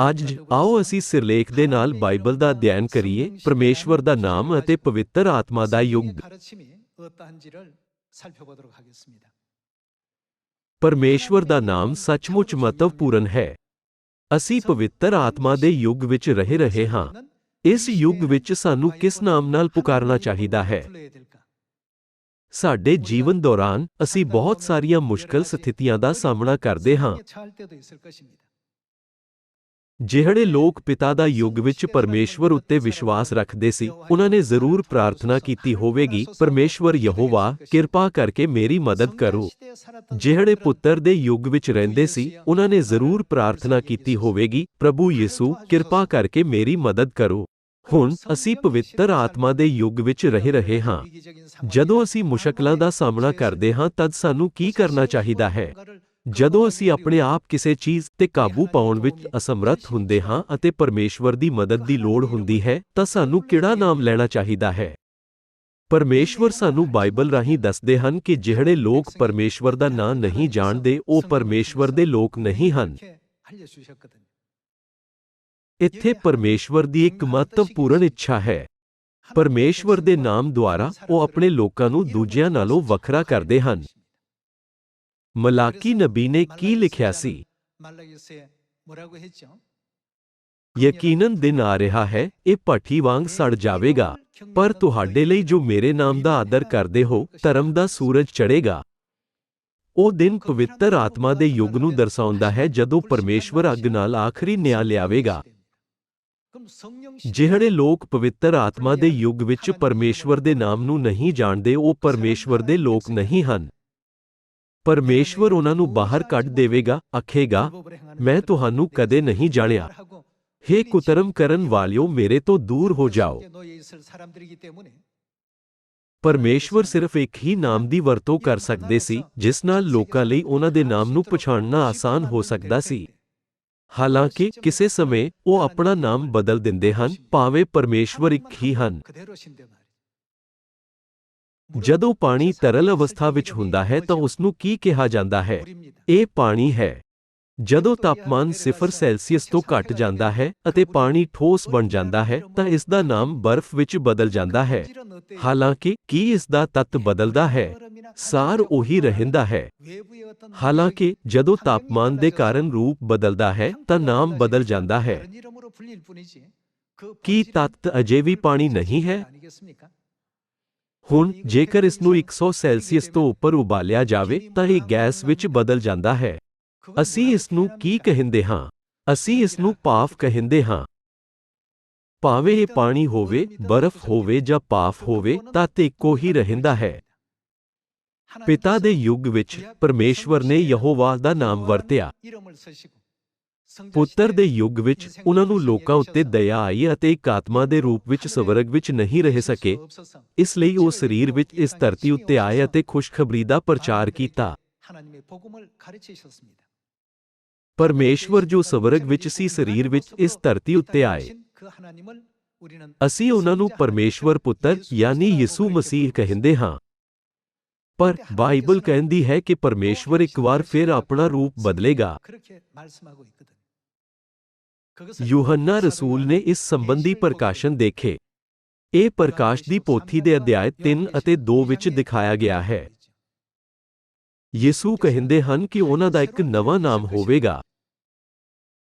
ਅੱਜ ਆਓ ਅਸੀਂ ਸਿਰਲੇਖ ਦੇ ਨਾਲ ਬਾਈਬਲ ਦਾ ਅਧਿਐਨ ਕਰੀਏ, ਪਰਮੇਸ਼ਵਰ ਦਾ ਨਾਮ ਅਤੇ ਪਵਿੱਤਰ ਆਤਮਾ ਦਾ ਯੁੱਗ। ਪਰਮੇਸ਼ਵਰ ਦਾ ਨਾਮ ਸੱਚਮੁੱਚ ਮਹੱਤਵਪੂਰਨ ਹੈ। ਅਸੀਂ ਪਵਿੱਤਰ ਆਤਮਾ ਦੇ ਯੁੱਗ ਵਿੱਚ ਰਹਿ ਰਹੇ ਹਾਂ। ਇਸ ਯੁੱਗ ਵਿੱਚ ਸਾਨੂੰ ਕਿਸ ਨਾਮ ਨਾਲ ਪੁਕਾਰਨਾ ਚਾਹੀਦਾ ਹੈ? ਸਾਡੇ ਜੀਵਨ ਦੌਰਾਨ ਅਸੀਂ ਬਹੁਤ ਸਾਰੀਆਂ ਮੁਸ਼ਕਲ ਸਥਿਤੀਆਂ ਦਾ ਸਾਹਮਣਾ ਕਰਦੇ ਹਾਂ। ਜਿਹੜੇ ਲੋਕ ਪਿਤਾ ਦਾ ਯੁੱਗ ਵਿੱਚ ਪਰਮੇਸ਼ਵਰ ਉੱਤੇ ਵਿਸ਼ਵਾਸ ਰੱਖਦੇ ਸੀ, ਉਹਨਾਂ ਨੇ ਜ਼ਰੂਰ ਪ੍ਰਾਰਥਨਾ ਕੀਤੀ ਹੋਵੇਗੀ, ਪਰਮੇਸ਼ਵਰ ਯਹੋਵਾ, ਕਿਰਪਾ ਕਰਕੇ ਮੇਰੀ ਮਦਦ ਕਰੋ। ਜਿਹੜੇ ਪੁੱਤਰ ਦੇ ਯੁੱਗ ਵਿੱਚ ਰਹਿੰਦੇ ਸੀ, ਉਹਨਾਂ ਨੇ ਜ਼ਰੂਰ ਪ੍ਰਾਰਥਨਾ ਕੀਤੀ ਹੋਵੇਗੀ, ਪ੍ਰਭੂ ਯਿਸੂ, ਕਿਰਪਾ ਕਰਕੇ ਮੇਰੀ ਮਦਦ ਕਰੋ। ਹੁਣ ਅਸੀਂ ਪਵਿੱਤਰ ਆਤਮਾ ਦੇ ਯੁੱਗ ਵਿੱਚ ਰਹਿ ਰਹੇ ਹਾਂ। ਜਦੋਂ ਅਸੀਂ ਮੁਸ਼ਕਲਾਂ ਦਾ ਸਾਹਮਣਾ ਕਰਦੇ ਹਾਂ, ਤਦ ਸਾਨੂੰ ਕੀ ਕਰਨਾ ਚਾਹੀਦਾ ਹੈ? ਜਦੋਂ ਅਸੀਂ ਆਪਣੇ ਆਪ ਕਿਸੇ ਚੀਜ਼ ਤੇ ਕਾਬੂ ਪਾਉਣ ਵਿੱਚ ਅਸਮਰੱਥ ਹੁੰਦੇ ਹਾਂ ਅਤੇ ਪਰਮੇਸ਼ਵਰ ਦੀ ਮਦਦ ਦੀ ਲੋੜ ਹੁੰਦੀ ਹੈ, ਤਾਂ ਸਾਨੂੰ ਕਿਹੜਾ ਨਾਮ ਲੈਣਾ ਚਾਹੀਦਾ ਹੈ? ਪਰਮੇਸ਼ਵਰ ਸਾਨੂੰ ਬਾਈਬਲ ਰਾਹੀਂ ਦੱਸਦੇ ਹਨ ਕਿ ਜਿਹੜੇ ਲੋਕ ਪਰਮੇਸ਼ਵਰ ਦਾ ਨਾਂ ਨਹੀਂ ਜਾਣਦੇ, ਉਹ ਪਰਮੇਸ਼ਵਰ ਦੇ ਲੋਕ ਨਹੀਂ ਹਨ। ਇੱਥੇ ਪਰਮੇਸ਼ਵਰ ਦੀ ਇੱਕ ਮਹੱਤਵਪੂਰਨ ਇੱਛਾ ਹੈ। ਪਰਮੇਸ਼ਵਰ ਦੇ ਨਾਮ ਦੁਆਰਾ ਉਹ ਆਪਣੇ ਲੋਕਾਂ ਨੂੰ ਦੂਜਿਆਂ ਨਾਲੋਂ ਵੱਖਰਾ ਕਰਦੇ ਹਨ। ਮਲਾਕੀ ਨਬੀ ਨੇ ਕੀ ਲਿਖਿਆ ਸੀ? ਯਕੀਨਨ ਦਿਨ ਆ ਰਿਹਾ ਹੈ, ਇਹ ਭੱਠੀ ਵਾਂਗ ਸੜ ਜਾਵੇਗਾ, ਪਰ ਤੁਹਾਡੇ ਲਈ ਜੋ ਮੇਰੇ ਨਾਮ ਦਾ ਆਦਰ ਕਰਦੇ ਹੋ, ਧਰਮ ਦਾ ਸੂਰਜ ਚੜ੍ਹੇਗਾ। ਉਹ ਦਿਨ ਪਵਿੱਤਰ ਆਤਮਾ ਦੇ ਯੁੱਗ ਨੂੰ ਦਰਸਾਉਂਦਾ ਹੈ, ਜਦੋਂ ਪਰਮੇਸ਼ਵਰ ਅੱਗ ਨਾਲ ਆਖਰੀ ਨਿਆਂ ਲਿਆਵੇਗਾ। ਜਿਹੜੇ ਲੋਕ ਪਵਿੱਤਰ ਆਤਮਾ ਦੇ ਯੁੱਗ ਵਿੱਚ ਪਰਮੇਸ਼ਵਰ ਦੇ ਨਾਮ ਨੂੰ ਨਹੀਂ ਜਾਣਦੇ, ਉਹ ਪਰਮੇਸ਼ਵਰ ਦੇ ਲੋਕ ਨਹੀਂ ਹਨ। ਪਰਮੇਸ਼ਵਰ ਉਹਨਾਂ ਨੂੰ ਬਾਹਰ ਕੱਢ ਦੇਵੇਗਾ, ਆਖੇਗਾ, ਮੈਂ ਤੁਹਾਨੂੰ ਕਦੇ ਨਹੀਂ ਜਾਣਿਆ। ਹੇ ਕੁਕਰਮ ਕਰਨ ਵਾਲਿਓ, ਮੇਰੇ ਤੋਂ ਦੂਰ ਹੋ ਜਾਓ। ਪਰਮੇਸ਼ਵਰ ਸਿਰਫ ਇੱਕ ਹੀ ਨਾਮ ਦੀ ਵਰਤੋਂ ਕਰ ਸਕਦੇ ਸੀ, ਜਿਸ ਨਾਲ ਲੋਕਾਂ ਲਈ ਉਹਨਾਂ ਦੇ ਨਾਮ ਨੂੰ ਪਛਾਣਨਾ ਆਸਾਨ ਹੋ ਸਕਦਾ ਸੀ। ਹਾਲਾਂਕਿ ਕਿਸੇ ਸਮੇਂ ਉਹ ਆਪਣਾ ਨਾਮ ਬਦਲ ਦਿੰਦੇ ਹਨ, ਭਾਵੇਂ ਪਰਮੇਸ਼ਵਰ ਇੱਕ ਹੀ ਹਨ। ਜਦੋਂ ਪਾਣੀ ਤਰਲ ਅਵਸਥਾ ਵਿੱਚ ਹੁੰਦਾ ਹੈ ਤਾਂ ਉਸ ਨੂੰ ਕੀ ਕਿਹਾ ਜਾਂਦਾ ਹੈ? ਇਹ ਪਾਣੀ ਹੈ। ਜਦੋਂ ਤਾਪਮਾਨ 0 ਸੈਲਸੀਅਸ ਤੋਂ ਘਟ ਜਾਂਦਾ ਹੈ ਅਤੇ ਪਾਣੀ ਠੋਸ ਬਣ ਜਾਂਦਾ ਹੈ, ਤਾਂ ਇਸ ਦਾ ਨਾਮ ਬਰਫ਼ ਵਿੱਚ ਬਦਲ ਜਾਂਦਾ ਹੈ। ਹਾਲਾਂਕਿ ਕੀ ਇਸ ਦਾ ਤੱਤ ਬਦਲਦਾ ਹੈ? ਸਾਰ ਉਹੀ ਰਹਿੰਦਾ ਹੈ। ਹਾਲਾਂਕਿ ਜਦੋਂ ਤਾਪਮਾਨ ਦੇ ਕਾਰਨ ਰੂਪ ਬਦਲਦਾ ਹੈ, ਤਾਂ ਨਾਮ ਬਦਲ ਜਾਂਦਾ ਹੈ। ਕੀ ਤੱਤ ਅਜੇ ਵੀ ਪਾਣੀ ਨਹੀਂ ਹੈ? ਹੁਣ ਜੇਕਰ ਇਸ ਨੂੰ 100 ਸੈਲਸੀਅਸ ਤੋਂ ਉੱਪਰ ਉਬਾਲਿਆ ਜਾਵੇ ਤਾਂ ਇਹ ਗੈਸ ਵਿੱਚ ਬਦਲ ਜਾਂਦਾ ਹੈ। ਅਸੀਂ ਇਸ ਨੂੰ ਕੀ ਕਹਿੰਦੇ ਹਾਂ? ਅਸੀਂ ਇਸ ਨੂੰ ਭਾਫ਼ ਕਹਿੰਦੇ ਹਾਂ। ਭਾਵੇਂ ਇਹ ਪਾਣੀ ਹੋਵੇ, ਬਰਫ਼ ਹੋਵੇ ਜਾਂ ਭਾਫ਼ ਹੋਵੇ, ਤੱਤ ਇੱਕੋ ਹੀ ਰਹਿੰਦਾ ਹੈ। ਪਿਤਾ ਦੇ ਯੁੱਗ ਵਿੱਚ ਪਰਮੇਸ਼ਵਰ ਨੇ ਯਹੋਵਾ ਦਾ ਨਾਮ ਵਰਤਿਆ। ਪੁੱਤਰ ਦੇ ਯੁੱਗ ਵਿੱਚ ਉਹਨਾਂ ਨੂੰ ਲੋਕਾਂ ਉੱਤੇ ਦਇਆ ਆਈ ਅਤੇ ਇੱਕ ਆਤਮਾ ਦੇ ਰੂਪ ਵਿੱਚ ਸਵਰਗ ਵਿੱਚ ਨਹੀਂ ਰਹਿ ਸਕੇ। ਇਸ ਲਈ ਉਹ ਸਰੀਰ ਵਿੱਚ ਇਸ ਧਰਤੀ ਉੱਤੇ ਆਏ ਅਤੇ ਖੁਸ਼ਖਬਰੀ ਦਾ ਪ੍ਰਚਾਰ ਕੀਤਾ। ਪਰਮੇਸ਼ਵਰ ਜੋ ਸਵਰਗ ਵਿੱਚ ਸੀ, ਸਰੀਰ ਵਿੱਚ ਇਸ ਧਰਤੀ ਉੱਤੇ ਆਏ। ਅਸੀਂ ਉਹਨਾਂ ਨੂੰ ਪਰਮੇਸ਼ਵਰ ਪੁੱਤਰ ਯਾਨੀ ਯਿਸੂ ਮਸੀਹ ਕਹਿੰਦੇ ਹਾਂ। ਪਰ ਬਾਈਬਲ ਕਹਿੰਦੀ ਹੈ ਕਿ ਪਰਮੇਸ਼ਵਰ ਇੱਕ ਵਾਰ ਫਿਰ ਆਪਣਾ ਰੂਪ ਬਦਲੇਗਾ। ਯੂਹੰਨਾ ਰਸੂਲ ਨੇ ਇਸ ਸੰਬੰਧੀ ਪ੍ਰਕਾਸ਼ਨ ਦੇਖੇ। ਇਹ ਪ੍ਰਕਾਸ਼ ਦੀ ਪੋਥੀ ਦੇ ਅਧਿਆਇ 3 ਅਤੇ 2 ਵਿੱਚ ਦਿਖਾਇਆ ਗਿਆ ਹੈ। ਯਿਸੂ ਕਹਿੰਦੇ ਹਨ ਕਿ ਉਹਨਾਂ ਦਾ ਇੱਕ ਨਵਾਂ ਨਾਮ ਹੋਵੇਗਾ।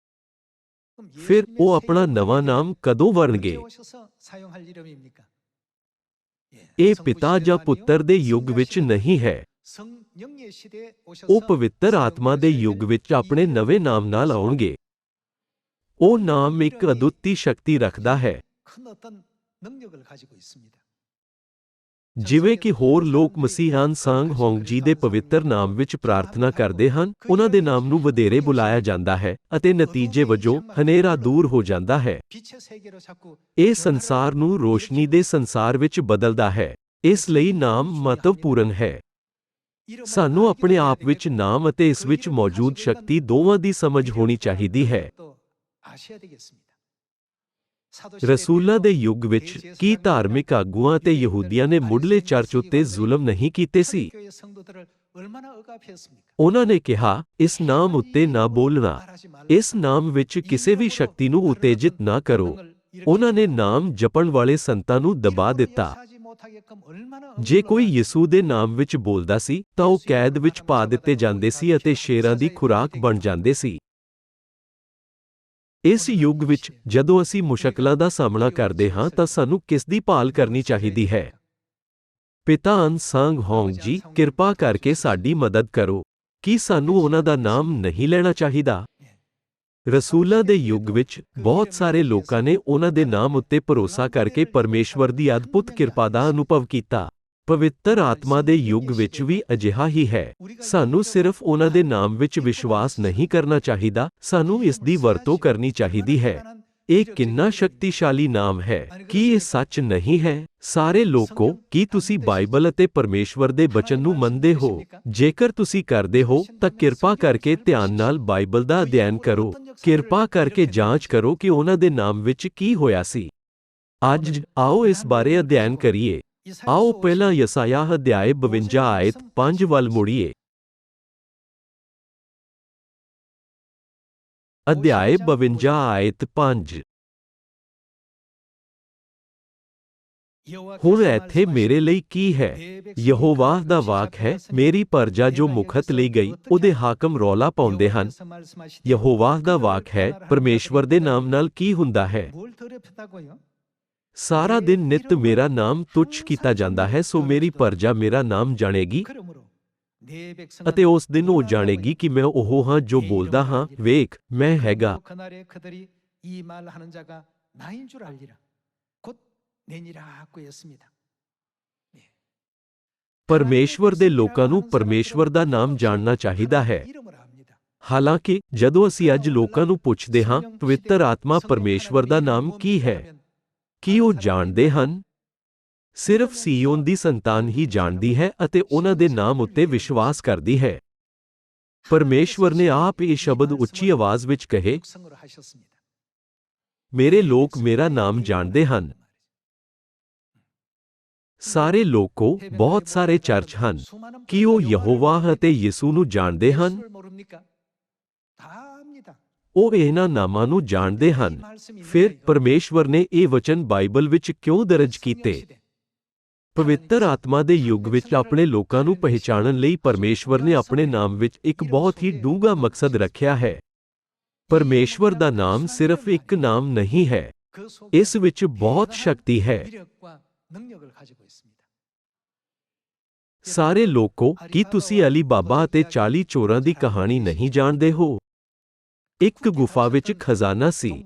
ਫਿਰ ਉਹ ਆਪਣਾ ਨਵਾਂ ਨਾਮ ਕਦੋਂ ਵਰਣਗੇ? ਇਹ ਪਿਤਾ ਜਾਂ ਪੁੱਤਰ ਦੇ ਯੁੱਗ ਵਿੱਚ ਨਹੀਂ ਹੈ। ਉਹ ਪਵਿੱਤਰ ਆਤਮਾ ਦੇ ਯੁੱਗ ਵਿੱਚ ਆਪਣੇ ਨਵੇਂ ਨਾਮ ਨਾਲ ਆਉਣਗੇ। ਉਹ ਨਾਮ ਇੱਕ ਅਦੁੱਤੀ ਸ਼ਕਤੀ ਰੱਖਦਾ ਹੈ। ਜਿਵੇਂ ਕਿ ਹੋਰ ਲੋਕ ਮਸੀਹਾਨ ਸਾਂਗ ਹੋਂਗ ਜੀ ਦੇ ਪਵਿੱਤਰ ਨਾਮ ਵਿੱਚ ਪ੍ਰਾਰਥਨਾ ਕਰਦੇ ਹਨ, ਉਹਨਾਂ ਦੇ ਨਾਮ ਨੂੰ ਵਧੇਰੇ ਬੁਲਾਇਆ ਜਾਂਦਾ ਹੈ ਅਤੇ ਨਤੀਜੇ ਵਜੋਂ ਹਨੇਰਾ ਦੂਰ ਹੋ ਜਾਂਦਾ ਹੈ। ਇਹ ਸੰਸਾਰ ਨੂੰ ਰੋਸ਼ਨੀ ਦੇ ਸੰਸਾਰ ਵਿੱਚ ਬਦਲਦਾ ਹੈ। ਇਸ ਲਈ ਨਾਮ ਮਹੱਤਵਪੂਰਨ ਹੈ। ਸਾਨੂੰ ਆਪਣੇ ਆਪ ਵਿੱਚ ਨਾਮ ਅਤੇ ਇਸ ਵਿੱਚ ਮੌਜੂਦ ਸ਼ਕਤੀ ਦੋਵਾਂ ਦੀ ਸਮਝ ਹੋਣੀ ਚਾਹੀਦੀ ਹੈ। ਰਸੂਲਾਂ ਦੇ ਯੁੱਗ ਵਿੱਚ ਕੀ ਧਾਰਮਿਕ ਆਗੂਆਂ ਅਤੇ ਯਹੂਦੀਆਂ ਨੇ ਮੁੱਢਲੇ ਚਰਚ ਉੱਤੇ ਜ਼ੁਲਮ ਨਹੀਂ ਕੀਤੇ ਸੀ? 얼마나 억압했습니까? ਉਹਨਾਂ ਨੇ ਕਿਹਾ, ਇਸ ਨਾਮ ਉੱਤੇ ਨਾ ਬੋਲਣਾ, ਇਸ ਨਾਮ ਵਿੱਚ ਕਿਸੇ ਵੀ ਸ਼ਕਤੀ ਨੂੰ ਉਤੇਜਿਤ ਨਾ ਕਰੋ। ਉਹਨਾਂ ਨੇ ਨਾਮ ਜਪਣ ਵਾਲੇ ਸੰਤਾਂ ਨੂੰ ਦਬਾ ਦਿੱਤਾ। ਜੇ ਕੋਈ ਯਿਸੂ ਦੇ ਨਾਮ ਵਿੱਚ ਬੋਲਦਾ ਸੀ ਤਾਂ ਉਹ ਕੈਦ ਵਿੱਚ ਪਾ ਦਿੱਤੇ ਜਾਂਦੇ ਸੀ ਅਤੇ ਸ਼ੇਰਾਂ ਦੀ ਖੁਰਾਕ ਬਣ ਜਾਂਦੇ ਸੀ। ਇਸ ਯੁੱਗ ਵਿੱਚ ਜਦੋਂ ਅਸੀਂ ਮੁਸ਼ਕਲਾਂ ਦਾ ਸਾਹਮਣਾ ਕਰਦੇ ਹਾਂ ਤਾਂ ਸਾਨੂੰ ਕਿਸ ਦੀ ਭਾਲ ਕਰਨੀ ਚਾਹੀਦੀ ਹੈ? ਪਿਤਾ ਅਨਸਾਂਗ ਹੋਂਗ ਜੀ, ਕਿਰਪਾ ਕਰਕੇ ਸਾਡੀ ਮਦਦ ਕਰੋ। ਕੀ ਸਾਨੂੰ ਉਹਨਾਂ ਦਾ ਨਾਮ ਨਹੀਂ ਲੈਣਾ ਚਾਹੀਦਾ? ਰਸੂਲਾਂ ਦੇ ਯੁੱਗ ਵਿੱਚ ਬਹੁਤ ਸਾਰੇ ਲੋਕਾਂ ਨੇ ਉਹਨਾਂ ਦੇ ਨਾਮ ਉੱਤੇ ਭਰੋਸਾ ਕਰਕੇ ਪਰਮੇਸ਼ਵਰ ਦੀ ਅਦਭੁਤ ਕਿਰਪਾ ਦਾ ਅਨੁਭਵ ਕੀਤਾ। ਪਵਿੱਤਰ ਆਤਮਾ ਦੇ ਯੁੱਗ ਵਿੱਚ ਵੀ ਅਜਿਹਾ ਹੀ ਹੈ। ਸਾਨੂੰ ਸਿਰਫ ਉਹਨਾਂ ਦੇ ਨਾਮ ਵਿੱਚ ਵਿਸ਼ਵਾਸ ਨਹੀਂ ਕਰਨਾ ਚਾਹੀਦਾ, ਸਾਨੂੰ ਇਸ ਦੀ ਵਰਤੋਂ ਕਰਨੀ ਚਾਹੀਦੀ ਹੈ। ਇਹ ਕਿੰਨਾ ਸ਼ਕਤੀਸ਼ਾਲੀ ਨਾਮ ਹੈ। ਕੀ ਇਹ ਸੱਚ ਨਹੀਂ ਹੈ? ਸਾਰੇ ਲੋਕੋ, ਕੀ ਤੁਸੀਂ ਬਾਈਬਲ ਅਤੇ ਪਰਮੇਸ਼ਵਰ ਦੇ ਬਚਨ ਨੂੰ ਮੰਨਦੇ ਹੋ? ਜੇਕਰ ਤੁਸੀਂ ਕਰਦੇ ਹੋ ਤਾਂ ਕਿਰਪਾ ਕਰਕੇ ਧਿਆਨ ਨਾਲ ਬਾਈਬਲ ਦਾ ਅਧਿਐਨ ਕਰੋ। ਕਿਰਪਾ ਕਰਕੇ ਜਾਂਚ ਕਰੋ ਕਿ ਉਹਨਾਂ ਦੇ ਨਾਮ ਵਿੱਚ ਕੀ ਹੋਇਆ ਸੀ। ਅੱਜ ਆਓ ਇਸ ਬਾਰੇ ਅਧਿਐਨ ਕਰੀਏ। ਆਓ ਪਹਿਲਾਂ ਯਸਾਯਾਹ ਅਧਿਆਇ 52 ਆਇਤ 5 ਵੱਲ ਮੁੜੀਏ। ਅਧਿਆਇ 52 ਆਇਤ 5। ਹੁਣ ਇੱਥੇ ਮੇਰੇ ਲਈ ਕੀ ਹੈ? ਯਹੋਵਾਹ ਦਾ ਵਾਕ ਹੈ, ਮੇਰੀ ਪਰਜਾ ਜੋ ਮੁਖਤ ਲਈ ਗਈ, ਉਹਦੇ ਹਾਕਮ ਰੌਲਾ ਪਾਉਂਦੇ ਹਨ। ਯਹੋਵਾਹ ਦਾ ਵਾਕ ਹੈ, ਪਰਮੇਸ਼ਵਰ ਦੇ ਨਾਮ ਨਾਲ ਕੀ ਹੁੰਦਾ ਹੈ? ਸਾਰਾ ਦਿਨ ਨਿਤ ਮੇਰਾ ਨਾਮ ਤੁੱਛ ਕੀਤਾ ਜਾਂਦਾ ਹੈ, ਸੋ ਮੇਰੀ ਪਰਜਾ ਮੇਰਾ ਨਾਮ ਜਾਣੇਗੀ ਅਤੇ ਉਸ ਦਿਨ ਉਹ ਜਾਣੇਗੀ ਕਿ ਮੈਂ ਉਹ ਹਾਂ ਜੋ ਬੋਲਦਾ ਹਾਂ। ਵੇਖ, ਮੈਂ ਹੈਗਾ। ਪਰਮੇਸ਼ਵਰ ਦੇ ਲੋਕਾਂ ਨੂੰ ਪਰਮੇਸ਼ਵਰ ਦਾ ਨਾਮ ਜਾਣਨਾ ਚਾਹੀਦਾ ਹੈ। ਹਾਲਾਂਕਿ ਜਦੋਂ ਅਸੀਂ ਅੱਜ ਲੋਕਾਂ ਨੂੰ ਪੁੱਛਦੇ ਹਾਂ, ਪਵਿੱਤਰ ਆਤਮਾ ਪਰਮੇਸ਼ਵਰ ਦਾ ਨਾਮ ਕੀ ਹੈ? ਕੀ ਉਹ ਜਾਣਦੇ ਹਨ? ਸਿਰਫ ਸੀਯੋਨ ਦੀ ਸੰਤਾਨ ਹੀ ਜਾਣਦੀ ਹੈ ਅਤੇ ਉਹਨਾਂ ਦੇ ਨਾਮ ਉੱਤੇ ਵਿਸ਼ਵਾਸ ਕਰਦੀ ਹੈ। ਪਰਮੇਸ਼ਵਰ ਨੇ ਆਪ ਇਹ ਸ਼ਬਦ ਉੱਚੀ ਆਵਾਜ਼ ਵਿੱਚ ਕਹੇ, ਮੇਰੇ ਲੋਕ ਮੇਰਾ ਨਾਮ ਜਾਣਦੇ ਹਨ। ਸਾਰੇ ਲੋਕੋ, ਬਹੁਤ ਸਾਰੇ ਚਰਚ ਹਨ। ਕੀ ਉਹ ਯਹੋਵਾਹ ਅਤੇ ਯਿਸੂ ਨੂੰ ਜਾਣਦੇ ਹਨ? ਉਹ ਇਹਨਾਂ ਨਾਮਾਂ ਨੂੰ ਜਾਣਦੇ ਹਨ। ਫਿਰ ਪਰਮੇਸ਼ਵਰ ਨੇ ਇਹ ਵਚਨ ਬਾਈਬਲ ਵਿੱਚ ਕਿਉਂ ਦਰਜ ਕੀਤੇ? ਪਵਿੱਤਰ ਆਤਮਾ ਦੇ ਯੁੱਗ ਵਿੱਚ ਆਪਣੇ ਲੋਕਾਂ ਨੂੰ ਪਹਿਚਾਣਨ ਲਈ ਪਰਮੇਸ਼ਵਰ ਨੇ ਆਪਣੇ ਨਾਮ ਵਿੱਚ ਇੱਕ ਬਹੁਤ ਹੀ ਡੂੰਘਾ ਮਕਸਦ ਰੱਖਿਆ ਹੈ। ਪਰਮੇਸ਼ਵਰ ਦਾ ਨਾਮ ਸਿਰਫ ਇੱਕ ਨਾਮ ਨਹੀਂ ਹੈ, ਇਸ ਵਿੱਚ ਬਹੁਤ ਸ਼ਕਤੀ ਹੈ। ਸਾਰੇ ਲੋਕੋ, ਕੀ ਤੁਸੀਂ ਅਲੀ ਬਾਬਾ ਅਤੇ 40 ਚੋਰਾਂ ਦੀ ਕਹਾਣੀ ਨਹੀਂ ਜਾਣਦੇ ਹੋ? ਇੱਕ ਗੁਫਾ ਵਿੱਚ ਖਜ਼ਾਨਾ ਸੀ।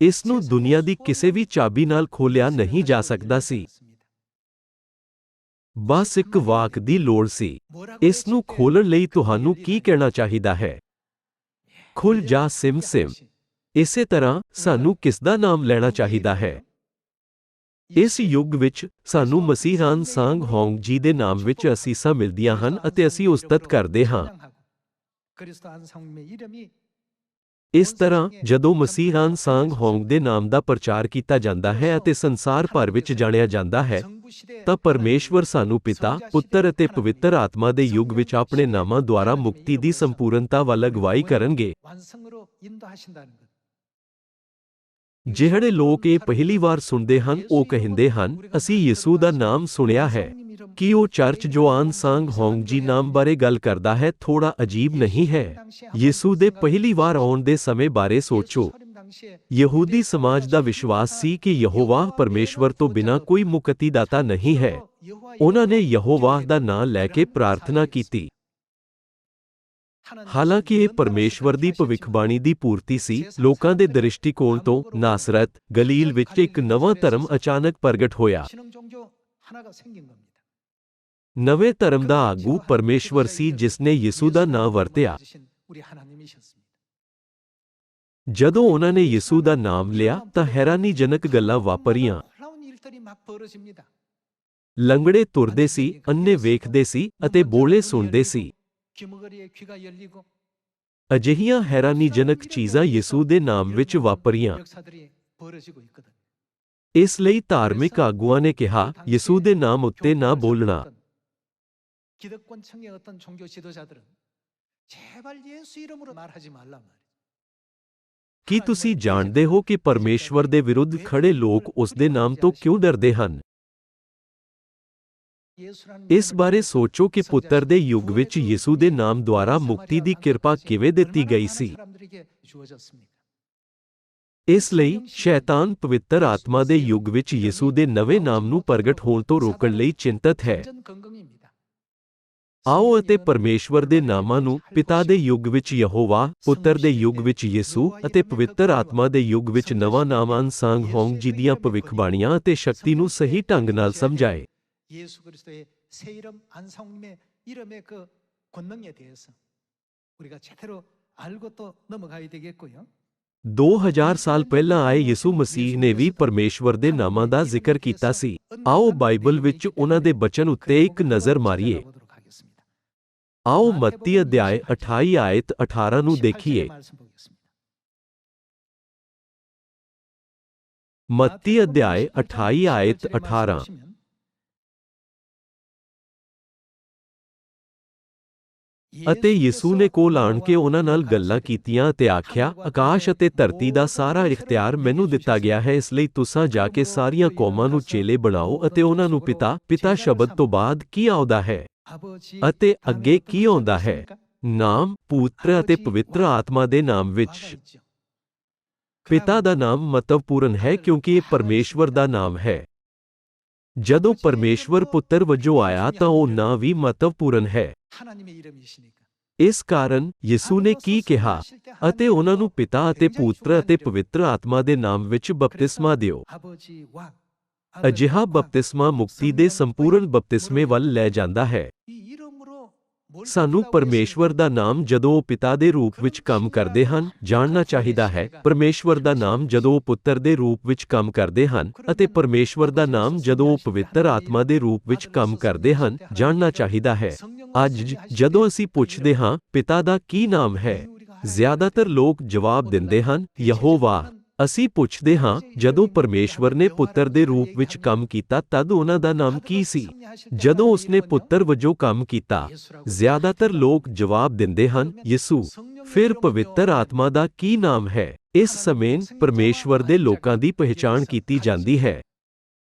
ਇਸ ਨੂੰ ਦੁਨੀਆ ਦੀ ਕਿਸੇ ਵੀ ਚਾਬੀ ਨਾਲ ਖੋਲ੍ਹਿਆ ਨਹੀਂ ਜਾ ਸਕਦਾ ਸੀ। ਬਸ ਇੱਕ ਵਾਕ ਦੀ ਲੋੜ ਸੀ। ਇਸ ਨੂੰ ਖੋਲ੍ਹਣ ਲਈ ਤੁਹਾਨੂੰ ਕੀ ਕਹਿਣਾ ਚਾਹੀਦਾ ਹੈ? ਖੁੱਲ੍ਹ ਜਾ ਸਿਮ ਸਿਮ। ਇਸੇ ਤਰ੍ਹਾਂ ਸਾਨੂੰ ਕਿਸ ਦਾ ਨਾਮ ਲੈਣਾ ਚਾਹੀਦਾ ਹੈ? ਇਸ ਯੁੱਗ ਵਿੱਚ ਸਾਨੂੰ ਮਸੀਹ ਅਨਸਾਂਗ ਹੋਂਗ ਜੀ ਦੇ ਨਾਮ ਵਿੱਚ ਅਸੀਸਾਂ ਮਿਲਦੀਆਂ ਹਨ ਅਤੇ ਅਸੀਂ ਉਸਤਤ ਕਰਦੇ ਹਾਂ। ਇਸ ਤਰ੍ਹਾਂ ਜਦੋਂ ਮਸੀਹ ਅਨਸਾਂਗ ਹੋਂਗ ਦੇ ਨਾਮ ਦਾ ਪ੍ਰਚਾਰ ਕੀਤਾ ਜਾਂਦਾ ਹੈ ਅਤੇ ਸੰਸਾਰ ਭਰ ਵਿੱਚ ਜਾਣਿਆ ਜਾਂਦਾ ਹੈ, ਤਾਂ ਪਰਮੇਸ਼ਵਰ ਸਾਨੂੰ ਪਿਤਾ, ਪੁੱਤਰ ਅਤੇ ਪਵਿੱਤਰ ਆਤਮਾ ਦੇ ਯੁੱਗ ਵਿੱਚ ਆਪਣੇ ਨਾਮਾਂ ਦੁਆਰਾ ਮੁਕਤੀ ਦੀ ਸੰਪੂਰਨਤਾ ਵੱਲ ਅਗਵਾਈ ਕਰਨਗੇ। ਜਿਹੜੇ ਲੋਕ ਇਹ ਪਹਿਲੀ ਵਾਰ ਸੁਣਦੇ ਹਨ, ਉਹ ਕਹਿੰਦੇ ਹਨ, ਅਸੀਂ ਯਿਸੂ ਦਾ ਨਾਮ ਸੁਣਿਆ ਹੈ। ਕੀ ਉਹ ਚਰਚ ਜੋ ਅਨਸਾਂਗ ਹੋਂਗ ਜੀ ਨਾਮ ਬਾਰੇ ਗੱਲ ਕਰਦਾ ਹੈ ਥੋੜਾ ਅਜੀਬ ਨਹੀਂ ਹੈ? ਯਿਸੂ ਦੇ ਪਹਿਲੀ ਵਾਰ ਆਉਣ ਦੇ ਸਮੇਂ ਬਾਰੇ ਸੋਚੋ। ਯਹੂਦੀ ਸਮਾਜ ਦਾ ਵਿਸ਼ਵਾਸ ਸੀ ਕਿ ਯਹੋਵਾਹ ਪਰਮੇਸ਼ਵਰ ਤੋਂ ਬਿਨਾਂ ਕੋਈ ਮੁਕਤੀਦਾਤਾ ਨਹੀਂ ਹੈ। ਉਹਨਾਂ ਨੇ ਯਹੋਵਾਹ ਦਾ ਨਾਂ ਲੈ ਕੇ ਪ੍ਰਾਰਥਨਾ ਕੀਤੀ। ਹਾਲਾਂਕਿ ਇਹ ਪਰਮੇਸ਼ਵਰ ਦੀ ਭਵਿੱਖਬਾਣੀ ਦੀ ਪੂਰਤੀ ਸੀ। ਲੋਕਾਂ ਦੇ ਦ੍ਰਿਸ਼ਟੀਕੋਣ ਤੋਂ ਨਾਸਰਤ, ਗਲੀਲ ਵਿੱਚ ਇੱਕ ਨਵਾਂ ਧਰਮ ਅਚਾਨਕ ਪ੍ਰਗਟ ਹੋਇਆ। ਨਵੇਂ ਧਰਮ ਦਾ ਆਗੂ ਪਰਮੇਸ਼ਵਰ ਸੀ ਜਿਸ ਨੇ ਯਿਸੂ ਦਾ ਨਾਂ ਵਰਤਿਆ। ਜਦੋਂ ਉਹਨਾਂ ਨੇ ਯਿਸੂ ਦਾ ਨਾਮ ਲਿਆ ਤਾਂ ਹੈਰਾਨੀਜਨਕ ਗੱਲਾਂ ਵਾਪਰੀਆਂ। ਲੰਗੜੇ ਤੁਰਦੇ ਸੀ, ਅੰਨੇ ਵੇਖਦੇ ਸੀ ਅਤੇ ਬੋਲੇ ਸੁਣਦੇ ਸੀ। ਅਜਿਹੀਆਂ ਹੈਰਾਨੀਜਨਕ ਚੀਜ਼ਾਂ ਯਿਸੂ ਦੇ ਨਾਮ ਵਿੱਚ ਵਾਪਰੀਆਂ। ਇਸ ਲਈ ਧਾਰਮਿਕ ਆਗੂਆਂ ਨੇ ਕਿਹਾ, ਯਿਸੂ ਦੇ ਨਾਮ ਉੱਤੇ ਨਾ ਬੋਲਣਾ। 기득권층의 어떤 종교 지도자들은 제발 예수 이름으로 말하지 말란 말이에요. ਕੀ ਤੁਸੀਂ ਜਾਣਦੇ ਹੋ ਕਿ ਪਰਮੇਸ਼ਵਰ ਦੇ ਵਿਰੁੱਧ ਖੜੇ ਲੋਕ ਉਸ ਦੇ ਨਾਮ ਤੋਂ ਕਿਉਂ ਡਰਦੇ ਹਨ? ਇਸ ਬਾਰੇ ਸੋਚੋ ਕਿ ਪੁੱਤਰ ਦੇ ਯੁੱਗ ਵਿੱਚ ਯਿਸੂ ਦੇ ਨਾਮ ਦੁਆਰਾ ਮੁਕਤੀ ਦੀ ਕਿਰਪਾ ਕਿਵੇਂ ਦਿੱਤੀ ਗਈ ਸੀ। ਇਸ ਲਈ ਸ਼ੈਤਾਨ ਪਵਿੱਤਰ ਆਤਮਾ ਦੇ ਯੁੱਗ ਵਿੱਚ ਯਿਸੂ ਦੇ ਨਵੇਂ ਨਾਮ ਨੂੰ ਪ੍ਰਗਟ ਹੋਣ ਤੋਂ ਰੋਕਣ ਲਈ ਚਿੰਤਤ ਹੈ। ਆਓ ਅਤੇ ਪਰਮੇਸ਼ਵਰ ਦੇ ਨਾਮਾਂ ਨੂੰ ਪਿਤਾ ਦੇ ਯੁੱਗ ਵਿੱਚ ਯਹੋਵਾ, ਪੁੱਤਰ ਦੇ ਯੁੱਗ ਵਿੱਚ ਯਿਸੂ ਅਤੇ ਪਵਿੱਤਰ ਆਤਮਾ ਦੇ ਯੁੱਗ ਵਿੱਚ ਨਵਾਂ ਨਾਮ ਅਨਸਾਂਗ ਹੋਂਗ ਜੀ ਦੀਆਂ ਭਵਿੱਖਬਾਣੀਆਂ ਅਤੇ ਸ਼ਕਤੀ ਨੂੰ ਸਹੀ ਢੰਗ ਨਾਲ ਸਮਝਾਏ। 예수 그리스도의 새 이름 안성님의 이름의 그 권능에 대해서 우리가 제대로 알고 또 넘어가야 되겠고요. 2000 ਸਾਲ ਪਹਿਲਾਂ ਆਏ ਯਿਸੂ ਮਸੀਹ ਨੇ ਵੀ ਪਰਮੇਸ਼ਵਰ ਦੇ ਨਾਮਾਂ ਦਾ ਜ਼ਿਕਰ ਕੀਤਾ ਸੀ। ਆਓ ਬਾਈਬਲ ਵਿੱਚ ਉਹਨਾਂ ਦੇ ਬਚਨ ਉੱਤੇ ਇੱਕ ਨਜ਼ਰ ਮਾਰੀਏ। ਆਓ ਮੱਤੀ ਅਧਿਆਇ 28 ਆਇਤ 18 ਨੂੰ ਦੇਖੀਏ। ਮੱਤੀ ਅਧਿਆਇ 28 ਆਇਤ 18। ਅਤੇ ਯਿਸੂ ਨੇ ਕੋਲ ਆਣ ਕੇ ਉਹਨਾਂ ਨਾਲ ਗੱਲਾਂ ਕੀਤੀਆਂ ਅਤੇ ਆਖਿਆ, ਆਕਾਸ਼ ਅਤੇ ਧਰਤੀ ਦਾ ਸਾਰਾ ਇਖਤਿਆਰ ਮੈਨੂੰ ਦਿੱਤਾ ਗਿਆ ਹੈ, ਇਸ ਲਈ ਤੁਸਾਂ ਜਾ ਕੇ ਸਾਰੀਆਂ ਕੌਮਾਂ ਨੂੰ ਚੇਲੇ ਬਣਾਓ ਅਤੇ ਉਹਨਾਂ ਨੂੰ ਪਿਤਾ ਸ਼ਬਦ ਤੋਂ ਬਾਅਦ ਕੀ ਆਉਂਦਾ ਹੈ ਅਤੇ ਅੱਗੇ ਕੀ ਆਉਂਦਾ ਹੈ? ਨਾਮ, ਪੁੱਤਰ ਅਤੇ ਪਵਿੱਤਰ ਆਤਮਾ ਦੇ ਨਾਮ ਵਿੱਚ। ਪਿਤਾ ਦਾ ਨਾਮ ਮਹੱਤਵਪੂਰਨ ਹੈ ਕਿਉਂਕਿ ਇਹ ਪਰਮੇਸ਼ਵਰ ਦਾ ਨਾਮ ਹੈ। ਜਦੋਂ ਪਰਮੇਸ਼ਵਰ ਪੁੱਤਰ ਵਜੋਂ ਆਇਆ ਤਾਂ ਉਹ ਨਾਂ ਵੀ ਮਹੱਤਵਪੂਰਨ ਹੈ। ਇਸ ਕਾਰਨ ਯਿਸੂ ਨੇ ਕੀ ਕਿਹਾ? ਅਤੇ ਉਹਨਾਂ ਨੂੰ ਪਿਤਾ ਅਤੇ ਪੁੱਤਰ ਅਤੇ ਪਵਿੱਤਰ ਆਤਮਾ ਦੇ ਨਾਮ ਵਿੱਚ ਬਪਤਿਸਮਾ ਦਿਓ। ਅਜਿਹਾ ਬਪਤਿਸਮਾ ਮੁਕਤੀ ਦੇ ਸੰਪੂਰਨ ਬਪਤਿਸਮੇ ਵੱਲ ਲੈ ਜਾਂਦਾ ਹੈ। ਸਾਨੂੰ ਪਰਮੇਸ਼ਵਰ ਦਾ ਨਾਮ ਜਦੋਂ ਉਹ ਪਿਤਾ ਦੇ ਰੂਪ ਵਿੱਚ ਕੰਮ ਕਰਦੇ ਹਨ ਜਾਣਨਾ ਚਾਹੀਦਾ ਹੈ, ਪਰਮੇਸ਼ਵਰ ਦਾ ਨਾਮ ਜਦੋਂ ਉਹ ਪੁੱਤਰ ਦੇ ਰੂਪ ਵਿੱਚ ਕੰਮ ਕਰਦੇ ਹਨ ਅਤੇ ਪਰਮੇਸ਼ਵਰ ਦਾ ਨਾਮ ਜਦੋਂ ਉਹ ਪਵਿੱਤਰ ਆਤਮਾ ਦੇ ਰੂਪ ਵਿੱਚ ਕੰਮ ਕਰਦੇ ਹਨ ਜਾਣਨਾ ਚਾਹੀਦਾ ਹੈ। ਅੱਜ ਜਦੋਂ ਅਸੀਂ ਪੁੱਛਦੇ ਹਾਂ ਪਿਤਾ ਦਾ ਕੀ ਨਾਮ ਹੈ, ਜ਼ਿਆਦਾਤਰ ਲੋਕ ਜਵਾਬ ਦਿੰਦੇ ਹਨ ਯਹੋਵਾ। ਅਸੀਂ ਪੁੱਛਦੇ ਹਾਂ ਜਦੋਂ ਪਰਮੇਸ਼ਵਰ ਨੇ ਪੁੱਤਰ ਦੇ ਰੂਪ ਵਿੱਚ ਕੰਮ ਕੀਤਾ ਤਦ ਉਹਨਾਂ ਦਾ ਨਾਮ ਕੀ ਸੀ? ਜਦੋਂ ਉਸਨੇ ਪੁੱਤਰ ਵਜੋਂ ਕੰਮ ਕੀਤਾ ਜ਼ਿਆਦਾਤਰ ਲੋਕ ਜਵਾਬ ਦਿੰਦੇ ਹਨ ਯਿਸੂ। ਫਿਰ ਪਵਿੱਤਰ ਆਤਮਾ ਦਾ ਕੀ ਨਾਮ ਹੈ? ਇਸ ਸਮੇਂ ਪਰਮੇਸ਼ਵਰ ਦੇ ਲੋਕਾਂ ਦੀ ਪਹਿਚਾਣ ਕੀਤੀ ਜਾਂਦੀ ਹੈ।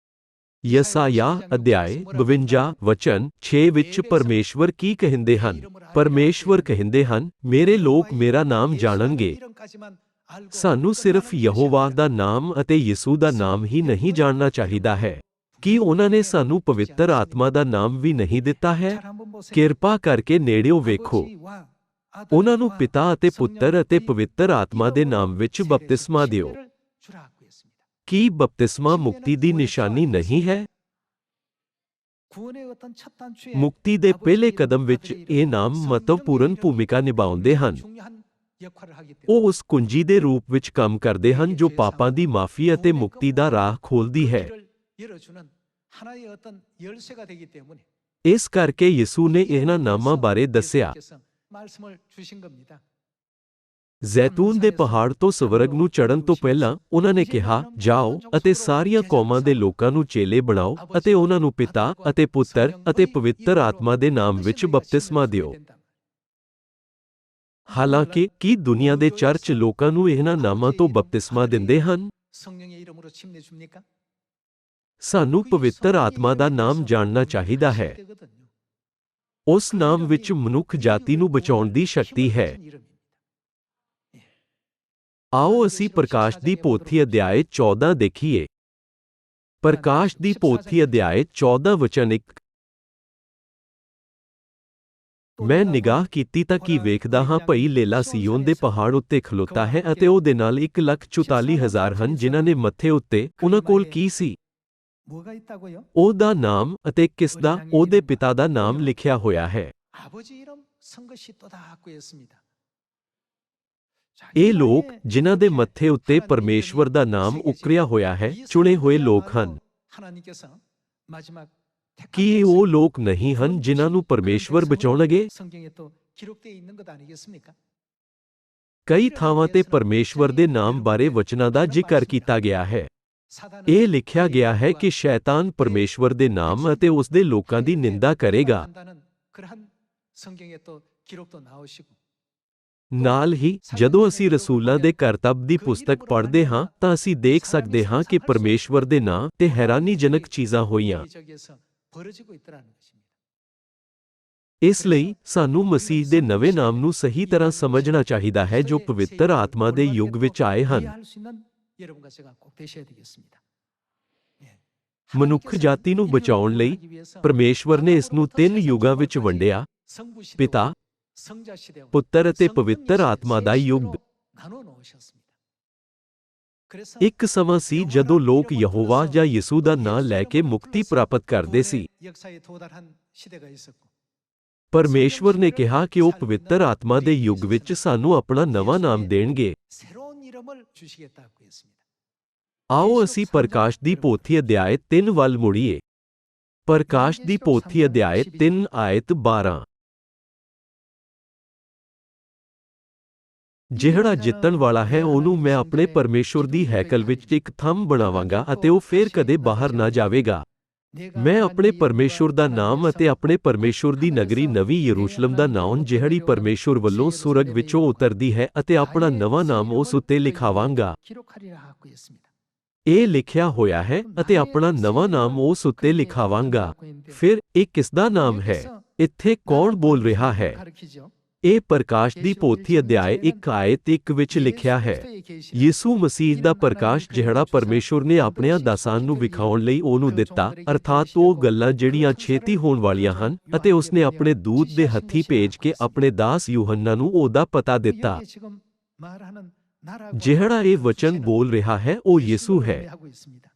ਯਸਾਇਆ ਅਧਿਆਇ 52 ਵਚਨ 6 ਵਿੱਚ ਪਰਮੇਸ਼ਵਰ ਕੀ ਕਹਿੰਦੇ ਹਨ? ਪਰਮੇਸ਼ਵਰ ਕਹਿੰਦੇ ਹਨ, ਮੇਰੇ ਲੋਕ ਮੇਰਾ ਨਾਮ ਜਾਣਨਗੇ। ਸਾਨੂੰ ਸਿਰਫ ਯਹੋਵਾ ਦਾ ਨਾਮ ਅਤੇ ਯਿਸੂ ਦਾ ਨਾਮ ਹੀ ਨਹੀਂ ਜਾਣਨਾ ਚਾਹੀਦਾ ਹੈ। ਕੀ ਉਹਨਾਂ ਨੇ ਸਾਨੂੰ ਪਵਿੱਤਰ ਆਤਮਾ ਦਾ ਨਾਮ ਵੀ ਨਹੀਂ ਦਿੱਤਾ ਹੈ? ਕਿਰਪਾ ਕਰਕੇ ਨੇੜਿਓਂ ਵੇਖੋ। ਉਹਨਾਂ ਨੂੰ ਪਿਤਾ ਅਤੇ ਪੁੱਤਰ ਅਤੇ ਪਵਿੱਤਰ ਆਤਮਾ ਦੇ ਨਾਮ ਵਿੱਚ ਬਪਤਿਸਮਾ ਦਿਓ। ਕੀ ਬਪਤਿਸਮਾ ਮੁਕਤੀ ਦੀ ਨਿਸ਼ਾਨੀ ਨਹੀਂ ਹੈ? ਮੁਕਤੀ ਦੇ ਪਹਿਲੇ ਕਦਮ ਵਿੱਚ ਇਹ ਨਾਮ ਮਹੱਤਵਪੂਰਨ ਭੂਮਿਕਾ ਨਿਭਾਉਂਦੇ ਹਨ। ਉਹ ਉਸ ਕੁੰਜੀ ਦੇ ਰੂਪ ਵਿੱਚ ਕੰਮ ਕਰਦੇ ਹਨ ਜੋ ਪਾਪਾਂ ਦੀ ਮਾਫੀ ਅਤੇ ਮੁਕਤੀ ਦਾ ਰਾਹ ਖੋਲ੍ਹਦੀ ਹੈ। ਇਸ ਕਰਕੇ ਯਿਸੂ ਨੇ ਇਹਨਾਂ ਨਾਮਾਂ ਬਾਰੇ ਦੱਸਿਆ। ਜ਼ੈਤੂਨ ਦੇ ਪਹਾੜ ਤੋਂ ਸਵਰਗ ਨੂੰ ਚੜ੍ਹਨ ਤੋਂ ਪਹਿਲਾਂ ਉਹਨਾਂ ਨੇ ਕਿਹਾ, ਜਾਓ ਅਤੇ ਸਾਰੀਆਂ ਕੌਮਾਂ ਦੇ ਲੋਕਾਂ ਨੂੰ ਚੇਲੇ ਬਣਾਓ ਅਤੇ ਉਹਨਾਂ ਨੂੰ ਪਿਤਾ ਅਤੇ ਪੁੱਤਰ ਅਤੇ ਪਵਿੱਤਰ ਆਤਮਾ ਦੇ ਨਾਮ ਵਿੱਚ ਬਪਤਿਸਮਾ ਦਿਓ। ਹਾਲਾਂਕਿ ਕੀ ਦੁਨੀਆ ਦੇ ਚਰਚ ਲੋਕਾਂ ਨੂੰ ਇਹਨਾਂ ਨਾਮਾਂ ਤੋਂ ਬਪਤਿਸਮਾ ਦਿੰਦੇ ਹਨ? ਸਾਨੂੰ ਪਵਿੱਤਰ ਆਤਮਾ ਦਾ ਨਾਮ ਜਾਣਨਾ ਚਾਹੀਦਾ ਹੈ। ਉਸ ਨਾਮ ਵਿੱਚ ਮਨੁੱਖ ਜਾਤੀ ਨੂੰ ਬਚਾਉਣ ਦੀ ਸ਼ਕਤੀ ਹੈ। ਆਓ ਅਸੀਂ ਪ੍ਰਕਾਸ਼ ਦੀ ਪੋਥੀ ਅਧਿਆਇ 14 ਦੇਖੀਏ। ਪ੍ਰਕਾਸ਼ ਦੀ ਪੋਥੀ ਅਧਿਆਇ 14 ਵਚਨ 1। ਮੈਂ ਨਿਗਾਹ ਕੀਤੀ ਤਾਂ ਕੀ ਵੇਖਦਾ ਹਾਂ, ਭਈ ਲੇਲਾ ਸੀਯੋਨ ਦੇ ਪਹਾੜ ਉੱਤੇ ਖਲੋਤਾ ਹੈ ਅਤੇ ਉਹਦੇ ਨਾਲ 1,44,000 ਹਨ ਜਿਨ੍ਹਾਂ ਨੇ ਮੱਥੇ ਉੱਤੇ। ਉਹਨਾਂ ਕੋਲ ਕੀ ਸੀ? ਉਹਦਾ ਨਾਮ ਅਤੇ ਕਿਸ ਦਾ? ਉਹਦੇ ਪਿਤਾ ਦਾ ਨਾਮ ਲਿਖਿਆ ਹੋਇਆ ਹੈ। ਇਹ ਲੋਕ ਜਿਨ੍ਹਾਂ ਦੇ ਮੱਥੇ ਉੱਤੇ ਪਰਮੇਸ਼ਵਰ ਦਾ ਨਾਮ ਉਕਰਿਆ ਹੋਇਆ ਹੈ ਚੁਣੇ ਹੋਏ ਲੋਕ ਹਨ। ਕੀ ਇਹ ਉਹ ਲੋਕ ਨਹੀਂ ਹਨ ਜਿਨ੍ਹਾਂ ਨੂੰ ਪਰਮੇਸ਼ਵਰ ਬਚਾਉਣਗੇ? ਕਈ ਥਾਵਾਂ ਤੇ ਪਰਮੇਸ਼ਵਰ ਦੇ ਨਾਮ ਬਾਰੇ ਵਚਨਾਂ ਦਾ ਜ਼ਿਕਰ ਕੀਤਾ ਗਿਆ ਹੈ। ਇਹ ਲਿਖਿਆ ਗਿਆ ਹੈ ਕਿ ਸ਼ੈਤਾਨ ਪਰਮੇਸ਼ਵਰ ਦੇ ਨਾਮ ਅਤੇ ਉਸ ਦੇ ਲੋਕਾਂ ਦੀ ਨਿੰਦਾ ਕਰੇਗਾ। 그러한 성경에 또 기록도 나오시고 ਨਾਲ ਹੀ ਜਦੋਂ ਅਸੀਂ ਰਸੂਲਾਂ ਦੇ ਕਰਤੱਵ ਦੀ ਪੁਸਤਕ ਪੜ੍ਹਦੇ ਹਾਂ ਤਾਂ ਅਸੀਂ ਦੇਖ ਸਕਦੇ ਹਾਂ ਕਿ ਪਰਮੇਸ਼ਵਰ ਦੇ ਨਾਂ ਤੇ ਹੈਰਾਨੀਜਨਕ ਚੀਜ਼ਾਂ ਹੋਈਆਂ। 여기저기에서 벌어지고 있더라는 것입니다. ਇਸ ਲਈ ਸਾਨੂੰ ਮਸੀਹ ਦੇ ਨਵੇਂ ਨਾਮ ਨੂੰ ਸਹੀ ਤਰ੍ਹਾਂ ਸਮਝਣਾ ਚਾਹੀਦਾ ਹੈ ਜੋ ਪਵਿੱਤਰ ਆਤਮਾ ਦੇ ਯੁੱਗ ਵਿੱਚ ਆਏ ਹਨ। 이해할 수 있는 여러분과 제가 꼭 되셔야 되겠습니다. 예. ਮਨੁੱਖ ਜਾਤੀ ਨੂੰ ਬਚਾਉਣ ਲਈ ਪਰਮੇਸ਼ਵਰ ਨੇ ਇਸ ਨੂੰ 3 ਯੁੱਗਾਂ ਵਿੱਚ ਵੰਡਿਆ: 성부 시대와 ਪਿਤਾ, 성자 시대와 ਪੁੱਤਰ ਅਤੇ 성령 ਪਵਿੱਤਰ 시대 ਆਤਮਾ ਦਾ 세 ਯੁੱਗ। 시대로 나눠 놓으셨습니다. 그래서 ਇੱਕ ਸਮਾਂ ਸੀ ਜਦੋਂ ਲੋਕ ਯਹੋਵਾ ਜਾਂ ਯਿਸੂ ਦਾ ਨਾਂ ਲੈ ਕੇ ਮੁਕਤੀ ਪ੍ਰਾਪਤ ਕਰਦੇ ਸੀ। 역사에 도달한 시대가 있었고 ਪਰਮੇਸ਼ਵਰ ਨੇ ਕਿਹਾ ਕਿ ਉਹ ਪਵਿੱਤਰ ਆਤਮਾ ਦੇ ਯੁੱਗ ਵਿੱਚ ਸਾਨੂੰ ਆਪਣਾ ਨਵਾਂ ਨਾਮ ਦੇਣਗੇ। 새로운 이름을 주시겠다고 했습니다. ਆਓ ਅਸੀਂ ਪ੍ਰਕਾਸ਼ ਦੀ ਪੋਥੀ ਅਧਿਆਇ 3 ਵੱਲ ਮੁੜੀਏ। ਪ੍ਰਕਾਸ਼ ਦੀ ਪੋਥੀ ਅਧਿਆਇ 3 ਆਇਤ 12। ਜਿਹੜਾ ਜਿੱਤਣ ਵਾਲਾ ਹੈ ਉਹਨੂੰ ਮੈਂ ਆਪਣੇ ਪਰਮੇਸ਼ੁਰ ਦੀ ਹੈਕਲ ਵਿੱਚ ਇੱਕ ਥੰਮ ਬਣਾਵਾਂਗਾ ਅਤੇ ਉਹ ਫੇਰ ਕਦੇ ਬਾਹਰ ਨਾ ਜਾਵੇਗਾ। ਮੈਂ ਆਪਣੇ ਪਰਮੇਸ਼ੁਰ ਦਾ ਨਾਮ ਅਤੇ ਆਪਣੇ ਪਰਮੇਸ਼ੁਰ ਦੀ ਨਗਰੀ ਨਵੀਂ ਯਰੂਸ਼ਲਮ ਦਾ ਨਾਮ ਜਿਹੜੀ ਪਰਮੇਸ਼ੁਰ ਵੱਲੋਂ ਸੁਰਗ ਵਿੱਚੋਂ ਉਤਰਦੀ ਹੈ ਅਤੇ ਆਪਣਾ ਨਵਾਂ ਨਾਮ ਉਸ ਉੱਤੇ ਲਿਖਾਵਾਂਗਾ। 기록하리라 하고 했습니다. ਇਹ ਲਿਖਿਆ ਹੋਇਆ ਹੈ ਅਤੇ ਆਪਣਾ ਨਵਾਂ ਨਾਮ ਉਸ ਉੱਤੇ ਲਿਖਾਵਾਂਗਾ। ਫਿਰ ਇਹ ਕਿਸ ਦਾ ਨਾਮ ਹੈ? ਇੱਥੇ ਕੌਣ ਬੋਲ ਰਿਹਾ ਹੈ? 가르치죠. ਇਹ ਪ੍ਰਕਾਸ਼ ਦੀ ਪੋਥੀ ਅਧਿਆਇ 1 ਆਇਤ 1 ਵਿੱਚ ਲਿਖਿਆ ਹੈ। ਯਿਸੂ ਮਸੀਹ ਦਾ ਪ੍ਰਕਾਸ਼ ਜਿਹੜਾ ਪਰਮੇਸ਼ੁਰ ਨੇ ਆਪਣਿਆਂ ਦਾਸਾਂ ਨੂੰ ਵਿਖਾਉਣ ਲਈ ਉਹਨੂੰ ਦਿੱਤਾ, ਅਰਥਾਤ ਉਹ ਗੱਲਾਂ ਜਿਹੜੀਆਂ ਛੇਤੀ ਹੋਣ ਵਾਲੀਆਂ ਹਨ, ਅਤੇ ਉਸਨੇ ਆਪਣੇ ਦੂਤ ਦੇ ਹੱਥੀਂ ਭੇਜ ਕੇ ਆਪਣੇ ਦਾਸ ਯੂਹੰਨਾ ਨੂੰ ਉਹਦਾ ਪਤਾ ਦਿੱਤਾ। 이게 지금 말하는 나라고 ਜਿਹੜਾ ਇਹ ਵਚਨ ਬੋਲ ਰਿਹਾ ਹੈ ਉਹ ਯਿਸੂ ਹੈ। 하고 있습니다.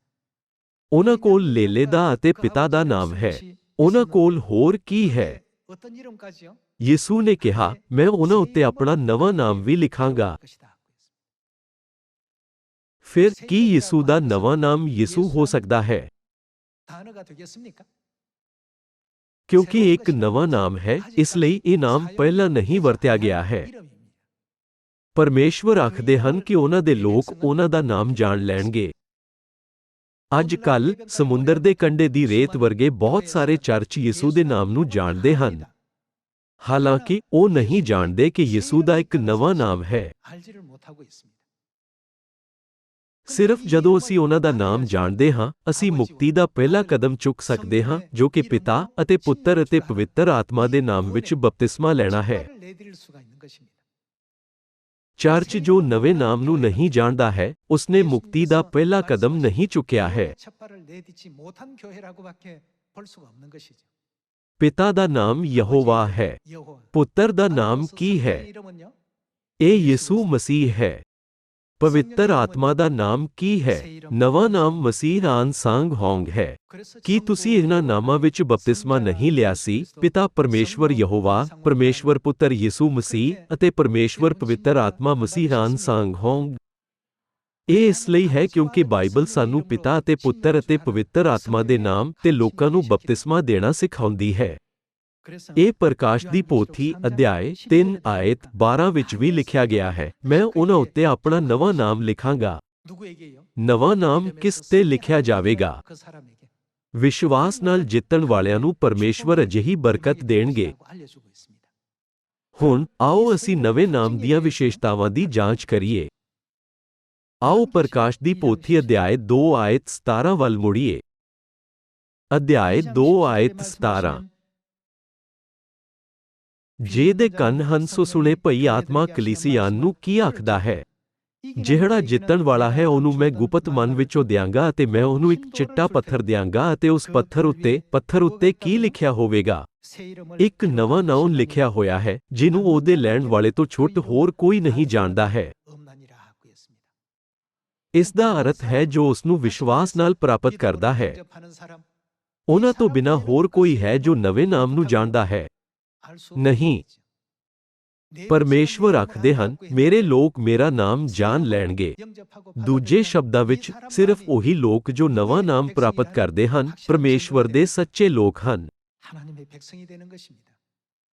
ਉਹਨਾਂ ਕੋਲ ਲੇਲੇ ਦਾ ਅਤੇ ਪਿਤਾ ਦਾ ਨਾਮ ਹੈ। ਉਹਨਾਂ ਕੋਲ ਹੋਰ ਕੀ ਹੈ? 어떤 이름까지요? ਯਿਸੂ ਨੇ ਕਿਹਾ, ਮੈਂ ਉਹਨਾਂ ਉੱਤੇ ਆਪਣਾ ਨਵਾਂ ਨਾਮ ਵੀ ਲਿਖਾਂਗਾ। ਫਿਰ ਕੀ ਯਿਸੂ ਦਾ ਨਵਾਂ ਨਾਮ ਯਿਸੂ ਹੋ ਸਕਦਾ ਹੈ? 단어가 되겠습니까? ਕਿਉਂਕਿ ਇਹ ਇੱਕ ਨਵਾਂ ਨਾਮ ਹੈ, ਇਸ ਲਈ ਇਹ ਨਾਮ ਪਹਿਲਾਂ ਨਹੀਂ ਵਰਤਿਆ ਗਿਆ ਹੈ। ਪਰਮੇਸ਼ਵਰ ਆਖਦੇ ਹਨ ਕਿ ਉਹਨਾਂ ਦੇ ਲੋਕ ਉਹਨਾਂ ਦਾ ਨਾਮ ਜਾਣ ਲੈਣਗੇ। ਅੱਜ ਕੱਲ੍ਹ ਸਮੁੰਦਰ ਦੇ ਕੰਢੇ ਦੀ ਰੇਤ ਵਰਗੇ ਬਹੁਤ ਸਾਰੇ ਚਰਚ ਯਿਸੂ ਦੇ ਨਾਮ ਨੂੰ ਜਾਣਦੇ ਹਨ, ਹਾਲਾਂਕਿ ਉਹ ਨਹੀਂ ਜਾਣਦੇ ਕਿ ਯਿਸੂ ਦਾ ਇੱਕ ਨਵਾਂ ਨਾਮ ਹੈ। 알지를 못하고 있습니다. ਸਿਰਫ ਜਦੋਂ ਅਸੀਂ ਉਹਨਾਂ ਦਾ ਨਾਮ ਜਾਣਦੇ ਹਾਂ, ਅਸੀਂ ਮੁਕਤੀ ਦਾ ਪਹਿਲਾ ਕਦਮ ਚੁੱਕ ਸਕਦੇ ਹਾਂ, ਜੋ ਕਿ ਪਿਤਾ ਅਤੇ ਪੁੱਤਰ ਅਤੇ ਪਵਿੱਤਰ ਆਤਮਾ ਦੇ ਨਾਮ ਵਿੱਚ ਬਪਤਿਸਮਾ ਲੈਣਾ ਹੈ। 를 내드릴 수가 있는 것입니다. ਚਰਚ ਜੋ ਨਵੇਂ ਨਾਮ ਨੂੰ ਨਹੀਂ ਜਾਣਦਾ ਹੈ, ਉਸਨੇ ਮੁਕਤੀ ਦਾ ਪਹਿਲਾ ਕਦਮ ਨਹੀਂ ਚੁੱਕਿਆ ਹੈ। 첫 발을 내딛지 못한 교회라고밖에 볼 수가 없는 것이죠. ਪਿਤਾ ਦਾ ਨਾਮ ਯਹੋਵਾ ਹੈ। 여호와. ਪੁੱਤਰ ਦਾ ਨਾਮ ਕੀ ਹੈ? 이름은요? ਇਹ ਯਿਸੂ ਮਸੀਹ ਹੈ। ਪਵਿੱਤਰ ਆਤਮਾ ਦਾ ਨਾਮ ਕੀ ਹੈ? ਨਵਾਂ ਨਾਮ ਮਸੀਹ ਆਨ ਸੰਗ ਹੋਂਗ ਹੈ। 그래서 ਕੀ ਤੁਸੀਂ ਇਹਨਾਂ ਨਾਮਾਂ ਵਿੱਚ ਬਪਤਿਸਮਾ ਨਹੀਂ ਲਿਆ ਸੀ? ਪਿਤਾ ਪਰਮੇਸ਼ਵਰ ਯਹੋਵਾ, ਪਰਮੇਸ਼ਵਰ ਪੁੱਤਰ ਯਿਸੂ ਮਸੀਹ ਅਤੇ ਪਰਮੇਸ਼ਵਰ ਪਵਿੱਤਰ ਆਤਮਾ ਮਸੀਹ ਆਨ ਸੰਗ ਹੋਂਗ। ਇਹ ਇਸ ਲਈ ਹੈ ਕਿਉਂਕਿ ਬਾਈਬਲ ਸਾਨੂੰ ਪਿਤਾ ਅਤੇ ਪੁੱਤਰ ਅਤੇ ਪਵਿੱਤਰ ਆਤਮਾ ਦੇ ਨਾਮ ਤੇ ਲੋਕਾਂ ਨੂੰ ਬਪਤਿਸਮਾ ਦੇਣਾ ਸਿਖਾਉਂਦੀ ਹੈ। 그래서 ਇਹ ਪ੍ਰਕਾਸ਼ ਦੀ ਪੋਥੀ ਅਧਿਆਇ 3 ਆਇਤ 12 ਵਿੱਚ ਵੀ ਲਿਖਿਆ ਗਿਆ ਹੈ, ਮੈਂ ਉਹਨਾਂ ਉੱਤੇ ਆਪਣਾ ਨਵਾਂ ਨਾਮ ਲਿਖਾਂਗਾ। 누구에게요? ਨਵਾਂ ਨਾਮ ਕਿਸ ਤੇ ਲਿਖਿਆ ਜਾਵੇਗਾ? 그 사람에게. ਵਿਸ਼ਵਾਸ ਨਾਲ ਜਿੱਤਣ ਵਾਲਿਆਂ ਨੂੰ ਪਰਮੇਸ਼ਵਰ ਅਜਿਹੀ ਬਰਕਤ ਦੇਣਗੇ। 알려주고 있습니다. ਹੁਣ ਆਓ ਅਸੀਂ ਨਵੇਂ ਨਾਮ ਦੀਆਂ ਵਿਸ਼ੇਸ਼ਤਾਵਾਂ ਦੀ ਜਾਂਚ ਕਰੀਏ। ਆਓ ਪ੍ਰਕਾਸ਼ ਦੀ ਪੋਥੀ ਅਧਿਆਇ 2 ਆਇਤ 17 ਵੱਲ ਮੁੜੀਏ। ਅਧਿਆਇ 2 ਆਇਤ 17। ਜੇ ਦੇ ਕੰਨ ਹਨ ਸੋ ਸੁਣੇ ਭਈ ਆਤਮਾ ਕਲੀਸਿਯਾਨ ਨੂੰ ਕੀ ਆਖਦਾ ਹੈ। ਜਿਹੜਾ ਜਿੱਤਣ ਵਾਲਾ ਹੈ ਉਹਨੂੰ ਮੈਂ ਗੁਪਤ ਮਨ ਵਿੱਚੋਂ ਦਿਆਂਗਾ ਅਤੇ ਮੈਂ ਉਹਨੂੰ ਇੱਕ ਚਿੱਟਾ ਪੱਥਰ ਦਿਆਂਗਾ ਅਤੇ ਉਸ ਪੱਥਰ ਉੱਤੇ ਕੀ ਲਿਖਿਆ ਹੋਵੇਗਾ? ਇੱਕ ਨਵਾਂ ਨਾਮ ਲਿਖਿਆ ਹੋਇਆ ਹੈ ਜਿਹਨੂੰ ਉਹਦੇ ਲੈਣ ਵਾਲੇ ਤੋਂ ਛੁੱਟ ਹੋਰ ਕੋਈ ਨਹੀਂ ਜਾਣਦਾ ਹੈ। ਇਸ ਦਾ ਅਰਥ ਹੈ ਜੋ ਉਸ ਨੂੰ ਵਿਸ਼ਵਾਸ ਨਾਲ ਪ੍ਰਾਪਤ ਕਰਦਾ ਹੈ। ਉਹਨਾਂ ਤੋਂ ਬਿਨਾਂ ਹੋਰ ਕੋਈ ਹੈ ਜੋ ਨਵੇਂ ਨਾਮ ਨੂੰ ਜਾਣਦਾ ਹੈ? ਨਹੀਂ। ਪਰਮੇਸ਼ਵਰ ਆਖਦੇ ਹਨ, ਮੇਰੇ ਲੋਕ ਮੇਰਾ ਨਾਮ ਜਾਣ ਲੈਣਗੇ। ਦੂਜੇ ਸ਼ਬਦਾਂ ਵਿੱਚ ਸਿਰਫ ਉਹੀ ਲੋਕ ਜੋ ਨਵਾਂ ਨਾਮ ਪ੍ਰਾਪਤ ਕਰਦੇ ਹਨ, ਪਰਮੇਸ਼ਵਰ ਦੇ ਸੱਚੇ ਲੋਕ ਹਨ।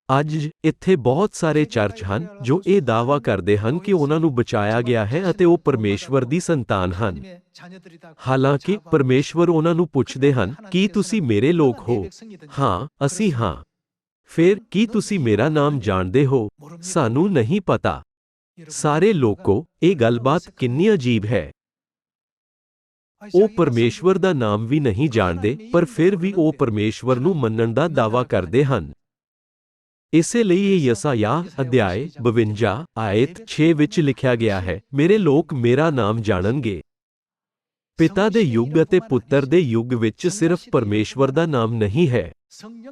ਅੱਜ ਇੱਥੇ ਬਹੁਤ ਸਾਰੇ ਚਰਚ ਹਨ ਜੋ ਇਹ ਦਾਅਵਾ ਕਰਦੇ ਹਨ ਕਿ ਉਹਨਾਂ ਨੂੰ ਬਚਾਇਆ ਗਿਆ ਹੈ ਅਤੇ ਉਹ ਪਰਮੇਸ਼ਵਰ ਦੀ ਸੰਤਾਨ ਹਨ। ਹਾਲਾਂਕਿ ਪਰਮੇਸ਼ਵਰ ਉਹਨਾਂ ਨੂੰ ਪੁੱਛਦੇ ਹਨ, ਕੀ ਤੁਸੀਂ ਮੇਰੇ ਲੋਕ ਹੋ? ਹਾਂ, ਅਸੀਂ ਹਾਂ। ਫਿਰ ਕੀ ਤੁਸੀਂ ਮੇਰਾ ਨਾਮ ਜਾਣਦੇ ਹੋ? ਸਾਨੂੰ ਨਹੀਂ ਪਤਾ। ਸਾਰੇ ਲੋਕੋ, ਇਹ ਗੱਲਬਾਤ ਕਿੰਨੀ ਅਜੀਬ ਹੈ। ਉਹ ਪਰਮੇਸ਼ਵਰ ਦਾ ਨਾਮ ਵੀ ਨਹੀਂ ਜਾਣਦੇ, ਪਰ ਫਿਰ ਵੀ ਉਹ ਪਰਮੇਸ਼ਵਰ ਨੂੰ ਮੰਨਣ ਦਾ ਦਾਅਵਾ ਕਰਦੇ ਹਨ। ਇਸੇ ਲਈ ਇਹ ਯਸਾਯਾਹ ਅਧਿਆਇ 52 ਆਇਤ 6 ਵਿੱਚ ਲਿਖਿਆ ਗਿਆ ਹੈ, ਮੇਰੇ ਲੋਕ ਮੇਰਾ ਨਾਮ ਜਾਣਨਗੇ। ਪਿਤਾ ਦੇ ਯੁੱਗ ਅਤੇ ਪੁੱਤਰ ਦੇ ਯੁੱਗ ਵਿੱਚ ਸਿਰਫ ਪਰਮੇਸ਼ਵਰ ਦਾ ਨਾਮ ਨਹੀਂ ਹੈ।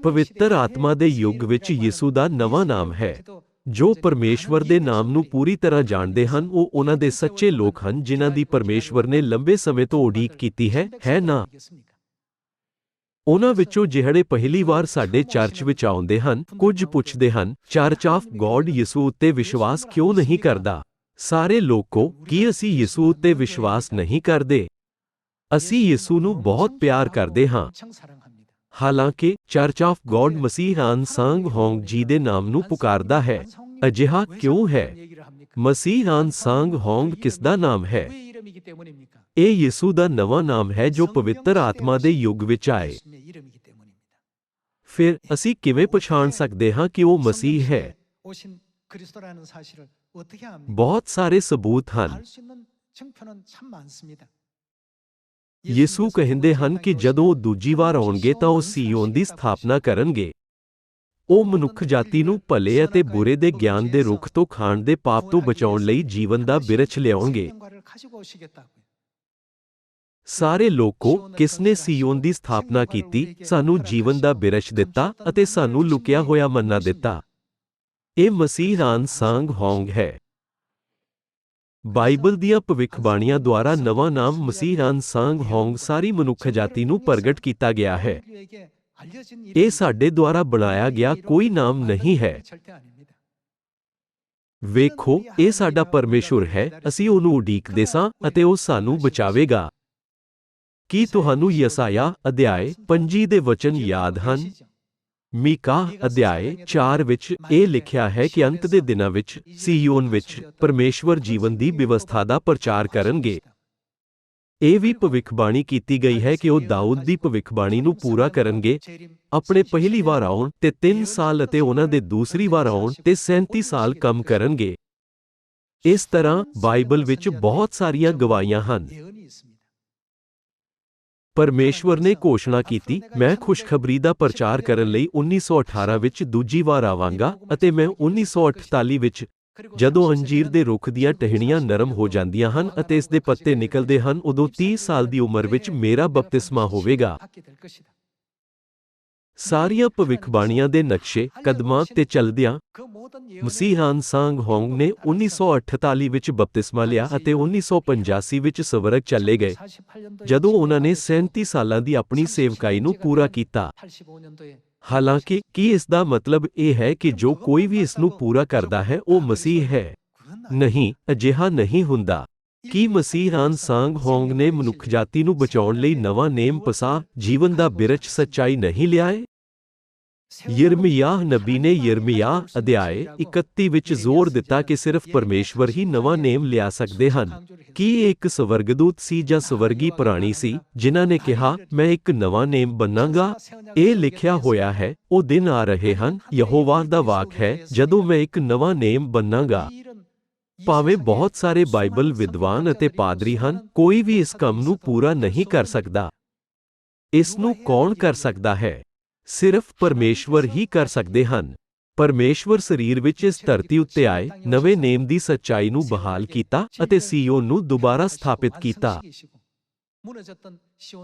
ਪਵਿੱਤਰ ਆਤਮਾ ਦੇ ਯੁੱਗ ਵਿੱਚ ਯਿਸੂ ਦਾ ਨਵਾਂ ਨਾਮ ਹੈ। ਜੋ ਪਰਮੇਸ਼ਵਰ ਦੇ ਨਾਮ ਨੂੰ ਪੂਰੀ ਤਰ੍ਹਾਂ ਜਾਣਦੇ ਹਨ, ਉਹ ਉਹਨਾਂ ਦੇ ਸੱਚੇ ਲੋਕ ਹਨ ਜਿਨ੍ਹਾਂ ਦੀ ਪਰਮੇਸ਼ਵਰ ਨੇ ਲੰਬੇ ਸਮੇਂ ਤੋਂ ਉਡੀਕ ਕੀਤੀ ਹੈ ਨਾ? ਉਹਨਾਂ ਵਿੱਚੋਂ ਜਿਹੜੇ ਪਹਿਲੀ ਵਾਰ ਸਾਡੇ ਚਰਚ ਵਿੱਚ ਆਉਂਦੇ ਹਨ, ਕੁਝ ਪੁੱਛਦੇ ਹਨ, ਚਰਚ ਆਫ ਗॉड ਯਿਸੂ ਉੱਤੇ ਵਿਸ਼ਵਾਸ ਕਿਉਂ ਨਹੀਂ ਕਰਦਾ? ਸਾਰੇ ਲੋਕੋ, ਕੀ ਅਸੀਂ ਯਿਸੂ ਉੱਤੇ ਵਿਸ਼ਵਾਸ ਨਹੀਂ ਕਰਦੇ? ਅਸੀਂ ਯਿਸੂ ਨੂੰ ਬਹੁਤ ਪਿਆਰ ਕਰਦੇ ਹਾਂ। ਹਾਲਾਂਕਿ ਚਰਚ ਆਫ ਗॉड ਮਸੀਹ ਆਨਸਾਂਗ ਹੋਂਗ ਜੀ ਦੇ ਨਾਮ ਨੂੰ ਪੁਕਾਰਦਾ ਹੈ। ਅਜਿਹਾ ਕਿਉਂ ਹੈ? ਮਸੀਹ ਆਨਸਾਂਗ ਹੋਂਗ ਕਿਸ ਦਾ ਨਾਮ ਹੈ? ਇਹ ਯਿਸੂ ਦਾ ਨਵਾਂ ਨਾਮ ਹੈ ਜੋ ਪਵਿੱਤਰ ਆਤਮਾ ਦੇ ਯੁੱਗ ਵਿੱਚ ਆਏ। ਫਿਰ ਅਸੀਂ ਕਿਵੇਂ ਪਛਾਣ ਸਕਦੇ ਹਾਂ ਕਿ ਉਹ ਮਸੀਹ ਹੈ? ਬਹੁਤ ਸਾਰੇ ਸਬੂਤ ਹਨ। ਯਿਸੂ ਕਹਿੰਦੇ ਹਨ ਕਿ ਜਦੋਂ ਉਹ ਦੂਜੀ ਵਾਰ ਆਉਣਗੇ ਤਾਂ ਉਹ ਸੀਯੋਨ ਦੀ ਸਥਾਪਨਾ ਕਰਨਗੇ। ਉਹ ਮਨੁੱਖ ਜਾਤੀ ਨੂੰ ਭਲੇ ਅਤੇ ਬੁਰੇ ਦੇ ਗਿਆਨ ਦੇ ਰੁੱਖ ਤੋਂ ਖਾਣ ਦੇ ਪਾਪ ਤੋਂ ਬਚਾਉਣ ਲਈ ਜੀਵਨ ਦਾ ਬਿਰਛ ਲਿਆਉਣਗੇ। ਸਾਰੇ ਲੋਕੋ, ਕਿਸ ਨੇ ਸੀਯੋਨ ਦੀ ਸਥਾਪਨਾ ਕੀਤੀ, ਸਾਨੂੰ ਜੀਵਨ ਦਾ ਬਿਰਛ ਦਿੱਤਾ ਅਤੇ ਸਾਨੂੰ ਲੁਕਿਆ ਹੋਇਆ ਮੰਨਾ ਦਿੱਤਾ। ਇਹ ਮਸੀਹ ਆਨਸਾਂਗ ਹੋਂਗ ਹੈ। ਬਾਈਬਲ ਦੀਆਂ ਭਵਿੱਖਬਾਣੀਆਂ ਦੁਆਰਾ ਨਵਾਂ ਨਾਮ ਮਸੀਹ ਆਨਸਾਂਗ ਹੋਂਗ ਸਾਰੀ ਮਨੁੱਖ ਜਾਤੀ ਨੂੰ ਪ੍ਰਗਟ ਕੀਤਾ ਗਿਆ ਹੈ। ਇਹ ਸਾਡੇ ਦੁਆਰਾ ਬਣਾਇਆ ਗਿਆ ਕੋਈ ਨਾਮ ਨਹੀਂ ਹੈ। ਵੇਖੋ, ਇਹ ਸਾਡਾ ਪਰਮੇਸ਼ੁਰ ਹੈ, ਅਸੀਂ ਉਹਨੂੰ ਉਡੀਕਦੇ ਸਾਂ ਅਤੇ ਉਹ ਸਾਨੂੰ ਬਚਾਵੇਗਾ। ਕੀ ਤੁਹਾਨੂੰ ਯਸਾਯਾਹ ਅਧਿਆਇ 25 ਦੇ ਵਚਨ ਯਾਦ ਹਨ? ਮੀਕਾਹ ਅਧਿਆਇ 4 ਵਿੱਚ ਇਹ ਲਿਖਿਆ ਹੈ ਕਿ ਅੰਤ ਦੇ ਦਿਨਾਂ ਵਿੱਚ ਸੀਯੋਨ ਵਿੱਚ ਪਰਮੇਸ਼ਵਰ ਜੀਵਨ ਦੀ ਵਿਵਸਥਾ ਦਾ ਪ੍ਰਚਾਰ ਕਰਨਗੇ। ਇਹ ਵੀ ਭਵਿੱਖਬਾਣੀ ਕੀਤੀ ਗਈ ਹੈ ਕਿ ਉਹ ਦਾਊਦ ਦੀ ਭਵਿੱਖਬਾਣੀ ਨੂੰ ਪੂਰਾ ਕਰਨਗੇ। ਆਪਣੇ ਪਹਿਲੀ ਵਾਰ ਆਉਣ ਤੇ 3 ਸਾਲ ਅਤੇ ਉਹਨਾਂ ਦੇ ਦੂਸਰੀ ਵਾਰ ਆਉਣ ਤੇ 37 ਸਾਲ ਕੰਮ ਕਰਨਗੇ। ਇਸ ਤਰ੍ਹਾਂ ਬਾਈਬਲ ਵਿੱਚ ਬਹੁਤ ਸਾਰੀਆਂ ਗਵਾਹੀਆਂ ਹਨ। ਪਰਮੇਸ਼ਵਰ ਨੇ ਘੋਸ਼ਣਾ ਕੀਤੀ, ਮੈਂ ਖੁਸ਼ਖਬਰੀ ਦਾ ਪ੍ਰਚਾਰ ਕਰਨ ਲਈ 1918 ਵਿੱਚ ਦੂਜੀ ਵਾਰ ਆਵਾਂਗਾ ਅਤੇ ਮੈਂ 1948 ਵਿੱਚ, ਜਦੋਂ ਅੰਜੀਰ ਦੇ ਰੁੱਖ ਦੀਆਂ ਟਹਿਣੀਆਂ ਨਰਮ ਹੋ ਜਾਂਦੀਆਂ ਹਨ ਅਤੇ ਇਸ ਦੇ ਪੱਤੇ ਨਿਕਲਦੇ ਹਨ, ਉਦੋਂ 30 ਸਾਲ ਦੀ ਉਮਰ ਵਿੱਚ ਮੇਰਾ ਬਪਤਿਸਮਾ ਹੋਵੇਗਾ। ਸਾਰੀਆਂ ਭਵਿੱਖਬਾਣੀਆਂ ਦੇ ਨਕਸ਼ੇ ਕਦਮਾਂ ਤੇ ਚੱਲਦਿਆਂ ਮਸੀਹ ਆਨਸਾਂਗ ਹੋਂਗ ਨੇ 1948 ਵਿੱਚ ਬਪਤਿਸਮਾ ਲਿਆ ਅਤੇ 1985 ਵਿੱਚ ਸਵਰਗ ਚਲੇ ਗਏ, ਜਦੋਂ ਉਹਨਾਂ ਨੇ 37 ਸਾਲਾਂ ਦੀ ਆਪਣੀ ਸੇਵਕਾਈ ਨੂੰ ਪੂਰਾ ਕੀਤਾ। ਹਾਲਾਂਕਿ ਕੀ ਇਸ ਦਾ ਮਤਲਬ ਇਹ ਹੈ ਕਿ ਜੋ ਕੋਈ ਵੀ ਇਸ ਨੂੰ ਪੂਰਾ ਕਰਦਾ ਹੈ ਉਹ ਮਸੀਹ ਹੈ? ਨਹੀਂ, ਅਜਿਹਾ ਨਹੀਂ ਹੁੰਦਾ। ਕੀ ਮਸੀਹ ਆਨਸਾਂਗ ਹੋਂਗ ਨੇ ਮਨੁੱਖਜਾਤੀ ਨੂੰ ਬਚਾਉਣ ਲਈ ਨਵਾਂ ਨੇਮ ਪਸਾਹ, ਜੀਵਨ ਦਾ ਬਿਰਛ ਸੱਚਾਈ ਨਹੀਂ ਲਿਆਏ? ਯਿਰਮੀਯਾਹ ਨਬੀ ਨੇ ਯਿਰਮੀਯਾਹ ਅਧਿਆਇ 31 ਵਿੱਚ ਜ਼ੋਰ ਦਿੱਤਾ ਕਿ ਸਿਰਫ ਪਰਮੇਸ਼ਵਰ ਹੀ ਨਵਾਂ ਨੇਮ ਲਿਆ ਸਕਦੇ ਹਨ। ਕੀ ਇਹ ਇੱਕ ਸਵਰਗਦੂਤ ਸੀ ਜਾਂ ਸਵਰਗੀ ਪ੍ਰਾਣੀ ਸੀ ਜਿਨ੍ਹਾਂ ਨੇ ਕਿਹਾ, ਮੈਂ ਇੱਕ ਨਵਾਂ ਨੇਮ ਬੰਨਾਂਗਾ? ਇਹ ਲਿਖਿਆ ਹੋਇਆ ਹੈ, ਉਹ ਦਿਨ ਆ ਰਹੇ ਹਨ, ਯਹੋਵਾਹ ਦਾ ਵਾਕ ਹੈ, ਜਦੋਂ ਮੈਂ ਇੱਕ ਨਵਾਂ ਨੇਮ ਬੰਨਾਂਗਾ। ਭਾਵੇਂ ਬਹੁਤ ਸਾਰੇ ਬਾਈਬਲ ਵਿਦਵਾਨ ਅਤੇ ਪਾਦਰੀ ਹਨ, ਕੋਈ ਵੀ ਇਸ ਕੰਮ ਨੂੰ ਪੂਰਾ ਨਹੀਂ ਕਰ ਸਕਦਾ। ਇਸ ਨੂੰ ਕੌਣ ਕਰ ਸਕਦਾ ਹੈ? ਸਿਰਫ ਪਰਮੇਸ਼ਵਰ ਹੀ ਕਰ ਸਕਦੇ ਹਨ। ਪਰਮੇਸ਼ਵਰ ਸਰੀਰ ਵਿੱਚ ਇਸ ਧਰਤੀ ਉੱਤੇ ਆਏ, ਨਵੇਂ ਨੇਮ ਦੀ ਸੱਚਾਈ ਨੂੰ ਬਹਾਲ ਕੀਤਾ ਅਤੇ ਸੀਯੋਨ ਨੂੰ ਦੁਬਾਰਾ ਸਥਾਪਿਤ ਕੀਤਾ।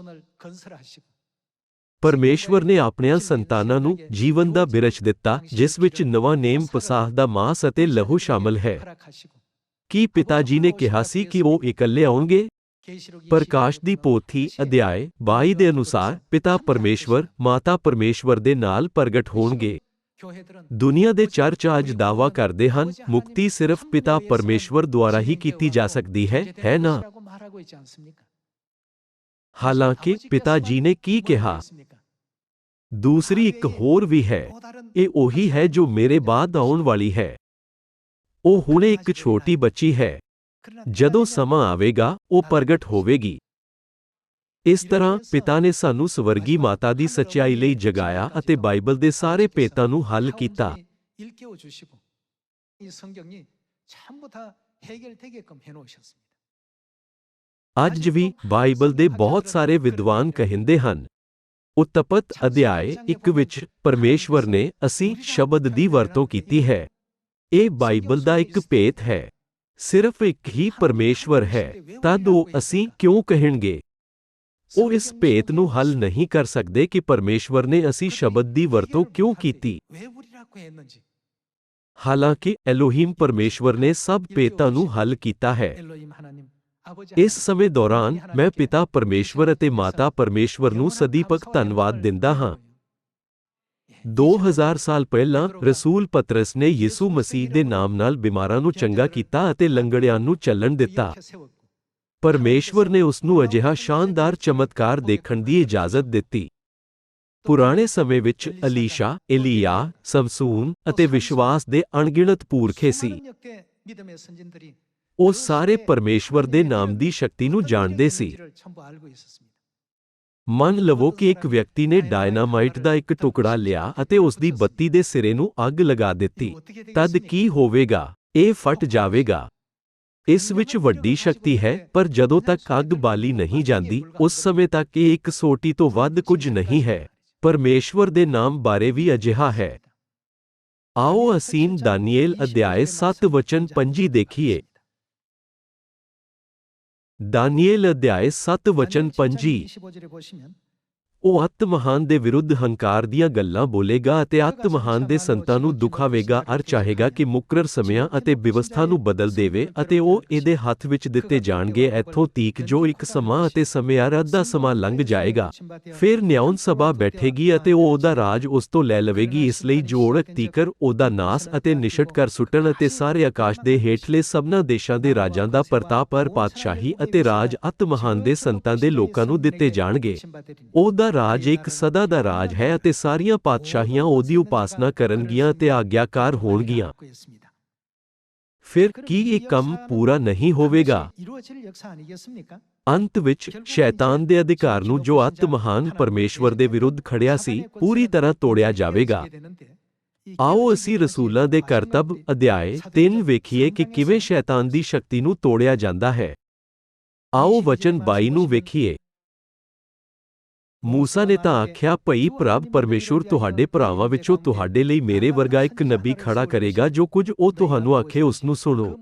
ਪਰਮੇਸ਼ਵਰ ਨੇ ਆਪਣੀਆਂ ਸੰਤਾਨਾਂ ਨੂੰ ਜੀਵਨ ਦਾ ਬਿਰਛ ਦਿੱਤਾ, ਜਿਸ ਵਿੱਚ ਨਵਾਂ ਨੇਮ ਪਸਾਹ ਦਾ ਮਾਸ ਅਤੇ ਲਹੂ ਸ਼ਾਮਲ ਹੈ। ਕੀ ਪਿਤਾ ਜੀ ਨੇ ਕਿਹਾ ਸੀ ਕਿ ਉਹ ਇਕੱਲੇ ਆਉਣਗੇ? ਪ੍ਰਕਾਸ਼ ਦੀ ਪੋਥੀ ਅਧਿਆਇ 22 ਦੇ ਅਨੁਸਾਰ ਪਿਤਾ ਪਰਮੇਸ਼ਵਰ, ਮਾਤਾ ਪਰਮੇਸ਼ਵਰ ਦੇ ਨਾਲ ਪ੍ਰਗਟ ਹੋਣਗੇ। ਦੁਨੀਆ ਦੇ ਚਰਚ ਅੱਜ ਦਾਅਵਾ ਕਰਦੇ ਹਨ, ਮੁਕਤੀ ਸਿਰਫ ਪਿਤਾ ਪਰਮੇਸ਼ਵਰ ਦੁਆਰਾ ਹੀ ਕੀਤੀ ਜਾ ਸਕਦੀ ਹੈ ਨਾ? ਹਾਲਾਂਕਿ ਪਿਤਾ ਜੀ ਨੇ ਕੀ ਕਿਹਾ? ਦੂਸਰੀ ਇੱਕ ਹੋਰ ਵੀ ਹੈ, ਇਹ ਉਹੀ ਹੈ ਜੋ ਮੇਰੇ ਬਾਅਦ ਆਉਣ ਵਾਲੀ ਹੈ। ਉਹ ਹੁਣੇ ਇੱਕ ਛੋਟੀ ਬੱਚੀ ਹੈ। ਜਦੋਂ ਸਮਾਂ ਆਵੇਗਾ, ਉਹ ਪ੍ਰਗਟ ਹੋਵੇਗੀ। ਇਸ ਤਰ੍ਹਾਂ ਪਿਤਾ ਨੇ ਸਾਨੂੰ ਸਵਰਗੀ ਮਾਤਾ ਦੀ ਸੱਚਾਈ ਲਈ ਜਗਾਇਆ ਅਤੇ ਬਾਈਬਲ ਦੇ ਸਾਰੇ ਭੇਤਾਂ ਨੂੰ ਹੱਲ ਕੀਤਾ। 일깨워 주시고 이 성경이 전부 다 해결되게끔 해 놓으셨습니다. ਅੱਜ ਵੀ ਬਾਈਬਲ ਦੇ ਬਹੁਤ ਸਾਰੇ ਵਿਦਵਾਨ ਕਹਿੰਦੇ ਹਨ। ਉਤਪਤ ਅਧਿਆਇ 1 ਵਿੱਚ ਪਰਮੇਸ਼ਵਰ ਨੇ ਅਸੀਂ ਸ਼ਬਦ ਦੀ ਵਰਤੋਂ ਕੀਤੀ ਹੈ। ਇਹ ਬਾਈਬਲ ਦਾ ਇੱਕ ਭੇਤ ਹੈ। ਸਿਰਫ ਇੱਕ ਹੀ ਪਰਮੇਸ਼ਵਰ ਹੈ, ਤਦ ਉਹ ਅਸੀਂ ਕਿਉਂ ਕਹਿਣਗੇ? ਉਹ ਇਸ ਭੇਤ ਨੂੰ ਹੱਲ ਨਹੀਂ ਕਰ ਸਕਦੇ ਕਿ ਪਰਮੇਸ਼ਵਰ ਨੇ ਅਸੀਂ ਸ਼ਬਦ ਦੀ ਵਰਤੋਂ ਕਿਉਂ ਕੀਤੀ। 왜 우리라고 했는지. ਹਾਲਾਂਕਿ ਐਲੋਹੀਮ ਪਰਮੇਸ਼ਵਰ ਨੇ ਸਭ ਭੇਤਾਂ ਨੂੰ ਹੱਲ ਕੀਤਾ ਹੈ। 엘로힘 하나님 아버지 ਇਸ ਸਮੇਂ ਦੌਰਾਨ ਮੈਂ ਪਿਤਾ ਪਰਮੇਸ਼ਵਰ ਅਤੇ ਮਾਤਾ ਪਰਮੇਸ਼ਵਰ ਨੂੰ ਸਦੀਪਕ ਧੰਨਵਾਦ ਦਿੰਦਾ ਹਾਂ। 2000 ਸਾਲ ਪਹਿਲਾਂ ਰਸੂਲ ਪਤਰਸ ਨੇ ਯਿਸੂ ਮਸੀਹ ਦੇ ਨਾਮ ਨਾਲ ਬਿਮਾਰਾਂ ਨੂੰ ਚੰਗਾ ਕੀਤਾ ਅਤੇ ਲੰਗੜਿਆਂ ਨੂੰ ਚੱਲਣ ਦਿੱਤਾ। ਪਰਮੇਸ਼ਵਰ ਨੇ ਉਸ ਨੂੰ ਅਜਿਹਾ ਸ਼ਾਨਦਾਰ ਚਮਤਕਾਰ ਦੇਖਣ ਦੀ ਇਜਾਜ਼ਤ ਦਿੱਤੀ। ਪੁਰਾਣੇ ਸਮੇਂ ਵਿੱਚ ਅਲੀਸ਼ਾ, ਏਲੀਯਾ, ਸਮਸੂਨ ਅਤੇ ਵਿਸ਼ਵਾਸ ਦੇ ਅਣਗਿਣਤ ਪੁਰਖੇ ਸੀ। 믿음의 선진들이 ਉਹ ਸਾਰੇ ਪਰਮੇਸ਼ਵਰ ਦੇ ਨਾਮ ਦੀ ਸ਼ਕਤੀ ਨੂੰ ਜਾਣਦੇ ਸੀ। 전부 알고 있었습니다. ਮੰਨ ਲਵੋ ਕਿ ਇੱਕ ਵਿਅਕਤੀ ਨੇ ਡਾਇਨਾਮਾਈਟ ਦਾ ਇੱਕ ਟੁਕੜਾ ਲਿਆ ਅਤੇ ਉਸ ਦੀ ਬੱਤੀ ਦੇ ਸਿਰੇ ਨੂੰ ਅੱਗ ਲਗਾ ਦਿੱਤੀ। ਤਦ ਕੀ ਹੋਵੇਗਾ? ਇਹ ਫਟ ਜਾਵੇਗਾ। ਇਸ ਵਿੱਚ ਵੱਡੀ ਸ਼ਕਤੀ ਹੈ, ਪਰ ਜਦੋਂ ਤੱਕ ਅੱਗ ਬਾਲੀ ਨਹੀਂ ਜਾਂਦੀ, ਉਸ ਸਮੇਂ ਤੱਕ ਇਹ ਇੱਕ ਸੋਟੀ ਤੋਂ ਵੱਧ ਕੁਝ ਨਹੀਂ ਹੈ। ਪਰਮੇਸ਼ਵਰ ਦੇ ਨਾਮ ਬਾਰੇ ਵੀ ਅਜਿਹਾ ਹੈ। ਆਓ ਅਸੀਂ ਦਾਨੀਏਲ ਅਧਿਆਇ 7 ਵਚਨ 5 ਦੇਖੀਏ। ਦਾਨੀਏਲ ਅਧਿਆਇ 7 ਵਚਨ 5। 25절에 보시면 ਉਹ ਅੱਤ ਮਹਾਨ ਦੇ ਵਿਰੁੱਧ ਹੰਕਾਰ ਦੀਆਂ ਗੱਲਾਂ ਬੋਲੇਗਾ ਅਤੇ ਅੱਤ ਮਹਾਨ ਦੇ ਸੰਤਾਂ ਨੂੰ ਦੁਖਾਵੇਗਾ ਅਰ ਚਾਹੇਗਾ ਕਿ ਮੁਕਰਰ ਸਮਿਆਂ ਅਤੇ ਵਿਵਸਥਾ ਨੂੰ ਬਦਲ ਦੇਵੇ ਅਤੇ ਉਹ ਇਹਦੇ ਹੱਥ ਵਿੱਚ ਦਿੱਤੇ ਜਾਣਗੇ ਇੱਥੋਂ ਤੀਕ ਜੋ ਇੱਕ ਸਮਾਂ ਅਤੇ ਸਮੇਂ ਅਰ ਅੱਧਾ ਸਮਾਂ ਲੰਘ ਜਾਏਗਾ। ਫਿਰ ਨਿਆਉਣ ਸਭਾ ਬੈਠੇਗੀ ਅਤੇ ਉਹ ਉਹਦਾ ਰਾਜ ਉਸ ਤੋਂ ਲੈ ਲਵੇਗੀ, ਇਸ ਲਈ ਜੋੜਕ ਤੀਕਰ ਉਹਦਾ ਨਾਸ ਅਤੇ ਨਿਸ਼ਟ ਕਰ ਸੁੱਟਣ ਅਤੇ ਸਾਰੇ ਆਕਾਸ਼ ਦੇ ਹੇਠਲੇ ਸਭਨਾਂ ਦੇਸ਼ਾਂ ਦੇ ਰਾਜਾਂ ਦਾ ਪ੍ਰਤਾਪ ਅਰ ਪਾਤਸ਼ਾਹੀ ਅਤੇ ਰਾਜ ਅੱਤ ਮਹਾਨ ਦੇ ਸੰਤਾਂ ਦੇ ਲੋਕਾਂ ਨੂੰ ਦਿੱਤੇ ਜਾਣਗੇ। ਉਹਦਾ ਰਾਜ ਇੱਕ ਸਦਾ ਦਾ ਰਾਜ ਹੈ ਅਤੇ ਸਾਰੀਆਂ ਪਾਤਸ਼ਾਹੀਆਂ ਉਹਦੀ ਉਪਾਸਨਾ ਕਰਨਗੀਆਂ ਅਤੇ ਆਗਿਆਕਾਰ ਹੋਣਗੀਆਂ। ਫਿਰ ਕੀ ਇਹ ਕੰਮ ਪੂਰਾ ਨਹੀਂ ਹੋਵੇਗਾ? 이루어질 역사 아니겠습니까? ਅੰਤ ਵਿੱਚ ਸ਼ੈਤਾਨ ਦੇ ਅਧਿਕਾਰ ਨੂੰ ਜੋ ਅੱਤ ਮਹਾਨ ਪਰਮੇਸ਼ਵਰ ਦੇ ਵਿਰੁੱਧ ਖੜਿਆ ਸੀ, ਪੂਰੀ ਤਰ੍ਹਾਂ ਤੋੜਿਆ ਜਾਵੇਗਾ। ਆਓ ਅਸੀਂ ਰਸੂਲਾਂ ਦੇ ਕਰਤੱਵ ਅਧਿਆਇ 3 ਵੇਖੀਏ ਕਿ ਕਿਵੇਂ ਸ਼ੈਤਾਨ ਦੀ ਸ਼ਕਤੀ ਨੂੰ ਤੋੜਿਆ ਜਾਂਦਾ ਹੈ। ਆਓ ਵਚਨ 22 ਨੂੰ ਵੇਖੀਏ। ਮੂਸਾ ਨੇ ਤਾਂ ਆਖਿਆ, ਭਈ ਪ੍ਰਭ ਪਰਮੇਸ਼ੁਰ ਤੁਹਾਡੇ ਭਰਾਵਾਂ ਵਿੱਚੋਂ ਤੁਹਾਡੇ ਲਈ ਮੇਰੇ ਵਰਗਾ ਇੱਕ ਨਬੀ ਖੜਾ ਕਰੇਗਾ, ਜੋ ਕੁਝ ਉਹ ਤੁਹਾਨੂੰ ਆਖੇ ਉਸ ਨੂੰ ਸੁਣੋ।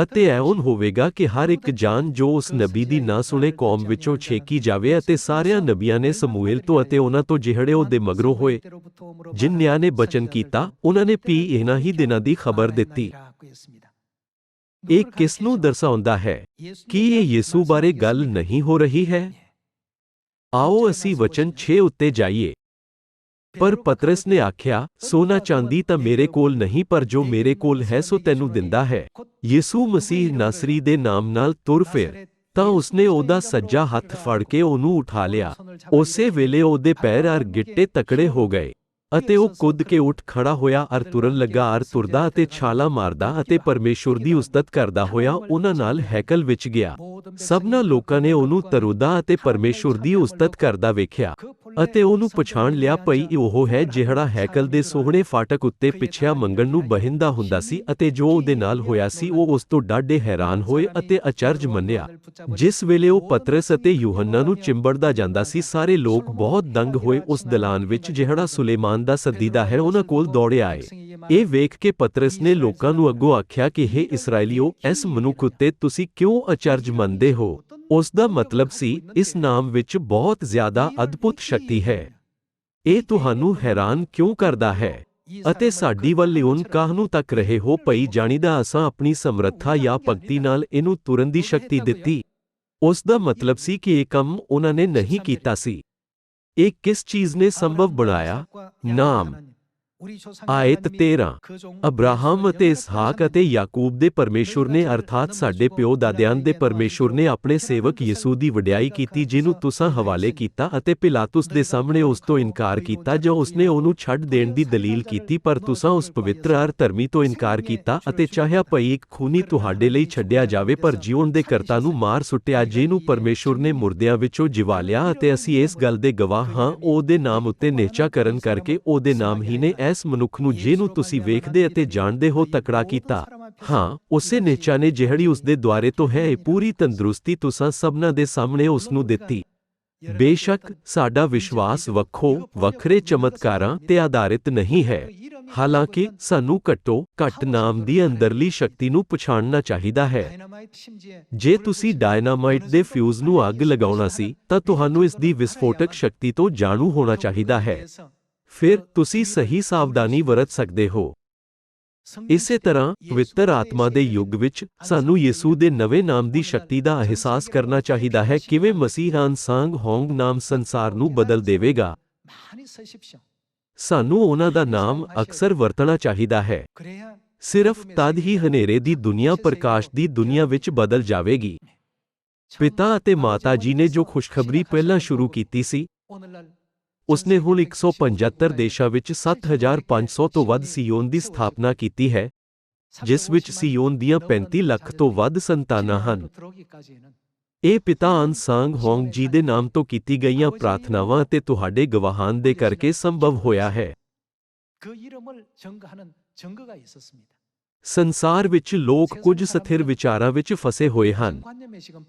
ਅਤੇ ਐਉਂ ਹੋਵੇਗਾ ਕਿ ਹਰ ਇੱਕ ਜਾਨ ਜੋ ਉਸ ਨਬੀ ਦੀ ਨਾ ਸੁਣੇ ਕੌਮ ਵਿੱਚੋਂ ਛੇਕੀ ਜਾਵੇ। ਅਤੇ ਸਾਰਿਆਂ ਨਬੀਆਂ ਨੇ ਸਮੂਏਲ ਤੋਂ ਅਤੇ ਉਹਨਾਂ ਤੋਂ ਜਿਹੜੇ ਉਹਦੇ ਮਗਰੋਂ ਹੋਏ, ਜਿਨ੍ਹਾਂ ਨੇ ਬਚਨ ਕੀਤਾ, ਉਹਨਾਂ ਨੇ ਵੀ ਇਹਨਾਂ ਹੀ ਦਿਨਾਂ ਦੀ ਖਬਰ ਦਿੱਤੀ। ਇਹ ਕਿਸ ਨੂੰ ਦਰਸਾਉਂਦਾ ਹੈ? ਕੀ ਇਹ ਯਿਸੂ ਬਾਰੇ ਗੱਲ ਨਹੀਂ ਹੋ ਰਹੀ ਹੈ? ਆਓ ਅਸੀਂ ਵਚਨ 6 ਉੱਤੇ ਜਾਈਏ। ਪਰ ਪਤਰਸ ਨੇ ਆਖਿਆ, ਸੋਨਾ ਚਾਂਦੀ ਤਾਂ ਮੇਰੇ ਕੋਲ ਨਹੀਂ, ਪਰ ਜੋ ਮੇਰੇ ਕੋਲ ਹੈ ਸੋ ਤੈਨੂੰ ਦਿੰਦਾ ਹੈ। ਯਿਸੂ ਮਸੀਹ ਨਾਸਰੀ ਦੇ ਨਾਮ ਨਾਲ ਤੁਰ ਫਿਰ, ਤਾਂ ਉਸਨੇ ਉਹਦਾ ਸੱਜਾ ਹੱਥ ਫੜ ਕੇ ਉਹਨੂੰ ਉਠਾ ਲਿਆ। ਉਸੇ ਵੇਲੇ ਉਹਦੇ ਪੈਰ ਅਰ ਗਿੱਟੇ ਤਕੜੇ ਹੋ ਗਏ ਅਤੇ ਉਹ ਕੁੱਦ ਕੇ ਉੱਠ ਖੜਾ ਹੋਇਆ ਅਰ ਤੁਰਨ ਲੱਗਾ ਅਰ ਤੁਰਦਾ ਅਤੇ ਛਾਲਾਂ ਮਾਰਦਾ ਅਤੇ ਪਰਮੇਸ਼ੁਰ ਦੀ ਉਸਤਤ ਕਰਦਾ ਹੋਇਆ ਉਹਨਾਂ ਨਾਲ ਹੈਕਲ ਵਿੱਚ ਗਿਆ। ਸਭਨਾਂ ਲੋਕਾਂ ਨੇ ਉਹਨੂੰ ਤਰੁਦਾ ਅਤੇ ਪਰਮੇਸ਼ੁਰ ਦੀ ਉਸਤਤ ਕਰਦਾ ਵੇਖਿਆ ਅਤੇ ਉਹਨੂੰ ਪਛਾਣ ਲਿਆ, ਭਈ ਇਹ ਉਹ ਹੈ ਜਿਹੜਾ ਹੈਕਲ ਦੇ ਸੋਹਣੇ ਫਾਟਕ ਉੱਤੇ ਪਿੱਛਿਆ ਮੰਗਣ ਨੂੰ ਬਹਿੰਦਾ ਹੁੰਦਾ ਸੀ। ਅਤੇ ਜੋ ਉਹਦੇ ਨਾਲ ਹੋਇਆ ਸੀ, ਉਹ ਉਸ ਤੋਂ ਡਾਢੇ ਹੈਰਾਨ ਹੋਏ ਅਤੇ ਅਚਰਜ ਮੰਨਿਆ। ਜਿਸ ਵੇਲੇ ਉਹ ਪਤਰਸ ਅਤੇ ਯੂਹੰਨਾ ਨੂੰ ਚਿੰਬੜਦਾ ਜਾਂਦਾ ਸੀ, ਸਾਰੇ ਲੋਕ ਬਹੁਤ ਦੰਗ ਹੋਏ। ਉਸ ਦਲਾਨ ਵਿੱਚ ਜਿਹੜਾ ਸੁਲੇਮਾਨ ਦਾ ਸਦੀਦਾ ਹੈ, ਉਹਨਾਂ ਕੋਲ ਦੌੜੇ ਆਏ। ਇਹ ਵੇਖ ਕੇ ਪਤਰਸ ਨੇ ਲੋਕਾਂ ਨੂੰ ਅੱਗੋਂ ਆਖਿਆ ਕਿ ਹੇ ਇਸਰਾਏਲੀਓ, ਇਸ ਮਨੁੱਖ ਉੱਤੇ ਤੁਸੀਂ ਕਿਉਂ ਅਚਰਜ ਮੰਨਦੇ ਹੋ? ਉਸ ਦਾ ਮਤਲਬ ਸੀ, ਇਸ ਨਾਮ ਵਿੱਚ ਬਹੁਤ ਜ਼ਿਆਦਾ ਅਦਭੁਤ ਸ਼ਕਤੀ ਹੈ। ਇਹ ਤੁਹਾਨੂੰ ਹੈਰਾਨ ਕਿਉਂ ਕਰਦਾ ਹੈ? ਅਤੇ ਸਾਡੀ ਵੱਲ ਇਉਂ ਕਾਹਨੂੰ ਤੱਕ ਰਹੇ ਹੋ, ਭਈ ਜਾਣੀਦਾ ਅਸਾਂ ਆਪਣੀ ਸਮਰੱਥਾ ਜਾਂ ਭਗਤੀ ਨਾਲ ਇਹਨੂੰ ਤੁਰਨ ਦੀ ਸ਼ਕਤੀ ਦਿੱਤੀ। ਉਸ ਦਾ ਮਤਲਬ ਸੀ ਕਿ ਇਹ ਕੰਮ ਉਹਨਾਂ ਨੇ ਨਹੀਂ ਕੀਤਾ ਸੀ। ਇਹ ਕਿਸ ਚੀਜ਼ ਨੇ ਸੰਭਵ ਬਣਾਇਆ? ਨਾਮ। 우리 조상 ਆਇਤ 하나님이 13 그 종 ਅਬਰਾਹਮ ਅਤੇ 영원한 ਇਸਹਾਕ ਅਤੇ ਯਾਕੂਬ ਦੇ ਪਰਮੇਸ਼ੁਰ ਨੇ ਅਰਥਾਤ ਸਾਡੇ ਪਿਓ ਦਾਦਿਆਂ ਦੇ ਪਰਮੇਸ਼ੁਰ ਨੇ ਆਪਣੇ ਸੇਵਕ ਯਿਸੂ ਦੀ ਵਡਿਆਈ ਕੀਤੀ ਜਿਹਨੂੰ ਤੁਸਾਂ ਹਵਾਲੇ ਕੀਤਾ ਅਤੇ ਪਿਲਾਤੁਸ ਦੇ ਸਾਹਮਣੇ ਉਸ ਤੋਂ ਇਨਕਾਰ ਕੀਤਾ ਜੋ ਉਸਨੇ ਉਹਨੂੰ ਛੱਡ ਦੇਣ ਦੀ ਦਲੀਲ ਕੀਤੀ ਪਰ ਤੁਸਾਂ ਉਸ ਪਵਿੱਤਰ ਅਰ ਧਰਮੀ ਤੋਂ ਇਨਕਾਰ ਕੀਤਾ ਅਤੇ ਚਾਹਿਆ ਭਈ ਇੱਕ ਖੂਨੀ ਤੁਹਾਡੇ ਲਈ ਛੱਡਿਆ ਜਾਵੇ ਪਰ ਜੀਉਣ ਦੇ ਕਰਤਾ ਨੂੰ ਮਾਰ ਸੁੱਟਿਆ ਜਿਹਨੂੰ ਪਰਮੇਸ਼ੁਰ ਨੇ ਮੁਰਦਿਆਂ ਵਿੱਚੋਂ ਜਿਵਾ ਲਿਆ ਅਤੇ ਅਸੀਂ ਇਸ ਗੱਲ ਦੇ ਗਵਾਹ ਹਾਂ ਉਹਦੇ ਨਾਮ ਉੱਤੇ ਨਿਹਚਾ ਕਰਨ ਕਰਕੇ ਉਹਦੇ ਨਾਮ ਹੀ ਨੇ ਇਸ ਮਨੁੱਖ ਨੂੰ ਜਿਹਨੂੰ ਤੁਸੀਂ ਵੇਖਦੇ ਅਤੇ ਜਾਣਦੇ ਹੋ ਤਕੜਾ ਕੀਤਾ ਹਾਂ ਉਸੇ ਨਿਹਚਾ ਨੇ ਜਿਹੜੀ ਉਸ ਦੇ ਦੁਆਰੇ ਤੋਂ ਹੈ ਇਹ ਪੂਰੀ ਤੰਦਰੁਸਤੀ ਤੁਸਾਂ ਸਭਨਾਂ ਦੇ ਸਾਹਮਣੇ ਉਸ ਨੂੰ ਦਿੱਤੀ ਬੇਸ਼ੱਕ ਸਾਡਾ ਵਿਸ਼ਵਾਸ ਵੱਖਰੇ ਚਮਤਕਾਰਾਂ ਤੇ ਆਧਾਰਿਤ ਨਹੀਂ ਹੈ ਹਾਲਾਂਕਿ ਸਾਨੂੰ ਘੱਟ ਨਾਮ ਦੀ ਅੰਦਰਲੀ ਸ਼ਕਤੀ ਨੂੰ ਪਛਾਣਨਾ ਚਾਹੀਦਾ ਹੈ ਜੇ ਤੁਸੀਂ ਡਾਇਨਾਮਾਈਟ ਦੇ ਫਿਊਜ਼ ਨੂੰ ਅੱਗ ਲਗਾਉਣਾ ਸੀ ਤਾਂ ਤੁਹਾਨੂੰ ਇਸ ਦੀ ਵਿਸਫੋਟਕ ਸ਼ਕਤੀ ਤੋਂ ਜਾਣੂ ਹੋਣਾ ਚਾਹੀਦਾ ਹੈ ਫਿਰ ਤੁਸੀਂ ਸਹੀ ਸਾਵਧਾਨੀ ਵਰਤ ਸਕਦੇ ਹੋ ਇਸੇ ਤਰ੍ਹਾਂ ਪਵਿੱਤਰ ਆਤਮਾ ਦੇ ਯੁੱਗ ਵਿੱਚ ਸਾਨੂੰ ਯਿਸੂ ਦੇ ਨਵੇਂ ਨਾਮ ਦੀ ਸ਼ਕਤੀ ਦਾ ਅਹਿਸਾਸ ਕਰਨਾ ਚਾਹੀਦਾ ਹੈ ਕਿਵੇਂ ਮਸੀਹ ਅਨਸਾਂਗ ਹੋਂਗ ਨਾਮ ਸੰਸਾਰ ਨੂੰ ਬਦਲ ਦੇਵੇਗਾ ਸਾਨੂੰ ਉਹਨਾਂ ਦਾ ਨਾਮ ਅਕਸਰ ਵਰਤਣਾ ਚਾਹੀਦਾ ਹੈ ਸਿਰਫ ਤਦ ਹੀ ਹਨੇਰੇ ਦੀ ਦੁਨੀਆ ਪ੍ਰਕਾਸ਼ ਦੀ ਦੁਨੀਆ ਵਿੱਚ ਬਦਲ ਜਾਵੇਗੀ ਪਿਤਾ ਅਤੇ ਮਾਤਾ ਜੀ ਨੇ ਜੋ ਖੁਸ਼ਖਬਰੀ ਪਹਿਲਾਂ ਸ਼ੁਰੂ ਕੀਤੀ ਸੀ ਉਸਨੇ ਹੁਣ 175 ਦੇਸ਼ਾਂ ਵਿੱਚ 7,500 ਤੋਂ ਵੱਧ ਸਿਯੋਨ ਦੀ ਸਥਾਪਨਾ ਕੀਤੀ ਹੈ ਜਿਸ ਵਿੱਚ ਸਿਯੋਨ ਦੀਆਂ 35 ਲੱਖ ਤੋਂ ਵੱਧ ਸੰਤਾਨਾਂ ਹਨ ਇਹ ਪਿਤਾ ਅਨਸਾਂਗ ਹੋਂਗ ਜੀ ਦੇ ਨਾਮ ਤੋਂ ਕੀਤੀ ਗਈਆਂ ਪ੍ਰਾਰਥਨਾਵਾਂ ਅਤੇ ਤੁਹਾਡੇ ਗਵਾਹਾਂ ਦੇ ਕਰਕੇ ਸੰਭਵ ਹੋਇਆ ਹੈ ਸੰਸਾਰ ਵਿੱਚ ਲੋਕ ਕੁਝ ਸਥਿਰ ਵਿਚਾਰਾਂ ਵਿੱਚ ਫਸੇ ਹੋਏ ਹਨ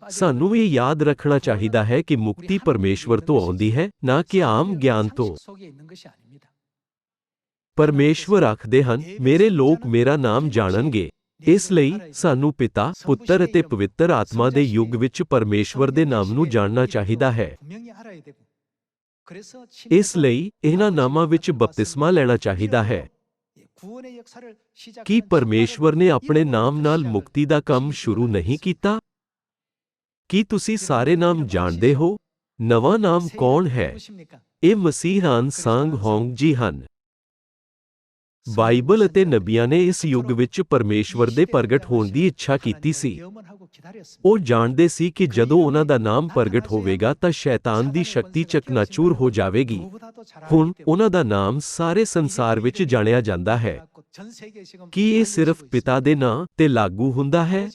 ਸਾਨੂੰ ਇਹ ਯਾਦ ਰੱਖਣਾ ਚਾਹੀਦਾ ਹੈ ਕਿ ਮੁਕਤੀ ਪਰਮੇਸ਼ਵਰ ਤੋਂ ਆਉਂਦੀ ਹੈ ਨਾ ਕਿ ਆਮ ਗਿਆਨ ਤੋਂ ਪਰਮੇਸ਼ਵਰ ਆਖਦੇ ਹਨ ਮੇਰੇ ਲੋਕ ਮੇਰਾ ਨਾਮ ਜਾਣਨਗੇ ਇਸ ਲਈ ਸਾਨੂੰ ਪਿਤਾ ਪੁੱਤਰ ਅਤੇ ਪਵਿੱਤਰ ਆਤਮਾ ਦੇ ਯੁੱਗ ਵਿੱਚ ਪਰਮੇਸ਼ਵਰ ਦੇ ਨਾਮ ਨੂੰ ਜਾਣਨਾ ਚਾਹੀਦਾ ਹੈ ਇਸ ਲਈ ਇਹਨਾਂ ਨਾਮਾਂ ਵਿੱਚ ਬਪਤਿਸਮਾ ਲੈਣਾ ਚਾਹੀਦਾ ਹੈ ਕੀ ਪਰਮੇਸ਼ਵਰ ਨੇ ਆਪਣੇ ਨਾਮ ਨਾਲ ਮੁਕਤੀ ਦਾ ਕੰਮ ਸ਼ੁਰੂ ਨਹੀਂ ਕੀਤਾ ਕੀ ਤੁਸੀਂ ਸਾਰੇ ਨਾਮ ਜਾਣਦੇ ਹੋ ਨਵਾਂ ਨਾਮ ਕੌਣ ਹੈ ਇਹ ਮਸੀਹ ਅਨਸਾਂਗ ਹੋਂਗ ਜੀ ਹਨ ਬਾਈਬਲ ਅਤੇ ਨਬੀਆਂ ਨੇ ਇਸ ਯੁੱਗ ਵਿੱਚ ਪਰਮੇਸ਼ਵਰ ਦੇ ਪ੍ਰਗਟ ਹੋਣ ਦੀ ਇੱਛਾ ਕੀਤੀ ਸੀ ਉਹ ਜਾਣਦੇ ਸੀ ਕਿ ਜਦੋਂ ਉਹਨਾਂ ਦਾ ਨਾਮ ਪ੍ਰਗਟ ਹੋਵੇਗਾ ਤਾਂ ਸ਼ੈਤਾਨ ਦੀ ਸ਼ਕਤੀ ਚਕਨਾਚੂਰ ਹੋ ਜਾਵੇਗੀ ਹੁਣ ਉਹਨਾਂ ਦਾ ਨਾਮ ਸਾਰੇ ਸੰਸਾਰ ਵਿੱਚ ਜਾਣਿਆ ਜਾਂਦਾ ਹੈ ਕੀ ਇਹ ਸਿਰਫ ਪਿਤਾ ਦੇ ਨਾਂ ਤੇ ਲਾਗੂ ਹੁੰਦਾ ਹੈ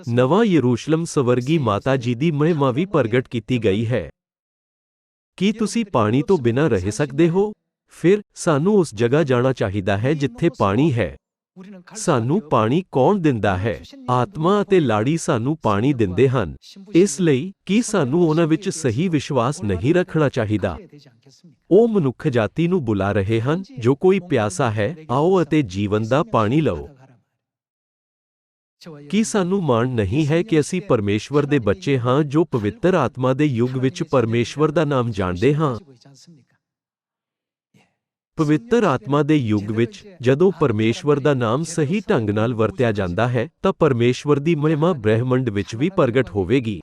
ਨਵਾਂ ਯਰੂਸ਼ਲਮ ਸਵਰਗੀ ਮਾਤਾ ਜੀ ਦੀ ਮਹਿਮਾ ਵੀ ਪ੍ਰਗਟ ਕੀਤੀ ਗਈ ਹੈ ਕੀ ਤੁਸੀਂ ਪਾਣੀ ਤੋਂ ਬਿਨਾਂ ਰਹਿ ਸਕਦੇ ਹੋ ਫਿਰ ਸਾਨੂੰ ਉਸ ਜਗ੍ਹਾ ਜਾਣਾ ਚਾਹੀਦਾ ਹੈ ਜਿੱਥੇ ਪਾਣੀ ਹੈ ਸਾਨੂੰ ਪਾਣੀ ਕੌਣ ਦਿੰਦਾ ਹੈ ਆਤਮਾ ਅਤੇ ਲਾੜੀ ਸਾਨੂੰ ਪਾਣੀ ਦਿੰਦੇ ਹਨ ਇਸ ਲਈ ਕੀ ਸਾਨੂੰ ਉਹਨਾਂ ਵਿੱਚ ਸਹੀ ਵਿਸ਼ਵਾਸ ਨਹੀਂ ਰੱਖਣਾ ਚਾਹੀਦਾ ਉਹ ਮਨੁੱਖ ਜਾਤੀ ਨੂੰ ਬੁਲਾ ਰਹੇ ਹਨ ਜੋ ਕੋਈ ਪਿਆਸਾ ਹੈ ਆਓ ਅਤੇ ਜੀਵਨ ਦਾ ਪਾਣੀ ਲਓ ਕੀ ਸਾਨੂੰ ਮਾਣ ਨਹੀਂ ਹੈ ਕਿ ਅਸੀਂ ਪਰਮੇਸ਼ਵਰ ਦੇ ਬੱਚੇ ਹਾਂ ਜੋ ਪਵਿੱਤਰ ਆਤਮਾ ਦੇ ਯੁੱਗ ਵਿੱਚ ਪਰਮੇਸ਼ਵਰ ਦਾ ਨਾਮ ਜਾਣਦੇ ਹਾਂ ਪਵਿੱਤਰ ਆਤਮਾ ਦੇ ਯੁੱਗ ਵਿੱਚ ਜਦੋਂ ਪਰਮੇਸ਼ਵਰ ਦਾ ਨਾਮ ਸਹੀ ਢੰਗ ਨਾਲ ਵਰਤਿਆ ਜਾਂਦਾ ਹੈ ਤਾਂ ਪਰਮੇਸ਼ਵਰ ਦੀ ਮਹਿਮਾ ਬ੍ਰਹਿਮੰਡ ਵਿੱਚ ਵੀ ਪ੍ਰਗਟ ਹੋਵੇਗੀ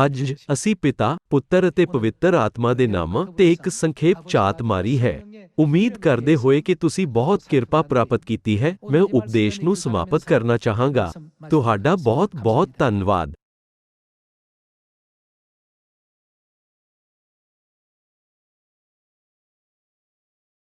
ਅੱਜ ਅਸੀਂ ਪਿਤਾ ਪੁੱਤਰ ਅਤੇ ਪਵਿੱਤਰ ਆਤਮਾ ਦੇ ਨਾਮਾਂ ਤੇ ਇੱਕ ਸੰਖੇਪ ਝਾਤ ਮਾਰੀ ਹੈ ਉਮੀਦ ਕਰਦੇ ਹੋਏ ਕਿ ਤੁਸੀਂ ਬਹੁਤ ਕਿਰਪਾ ਪ੍ਰਾਪਤ ਕੀਤੀ ਹੈ ਮੈਂ ਉਪਦੇਸ਼ ਨੂੰ ਸਮਾਪਤ ਕਰਨਾ ਚਾਹਾਂਗਾ ਤੁਹਾਡਾ ਬਹੁਤ ਬਹੁਤ ਧੰਨਵਾਦ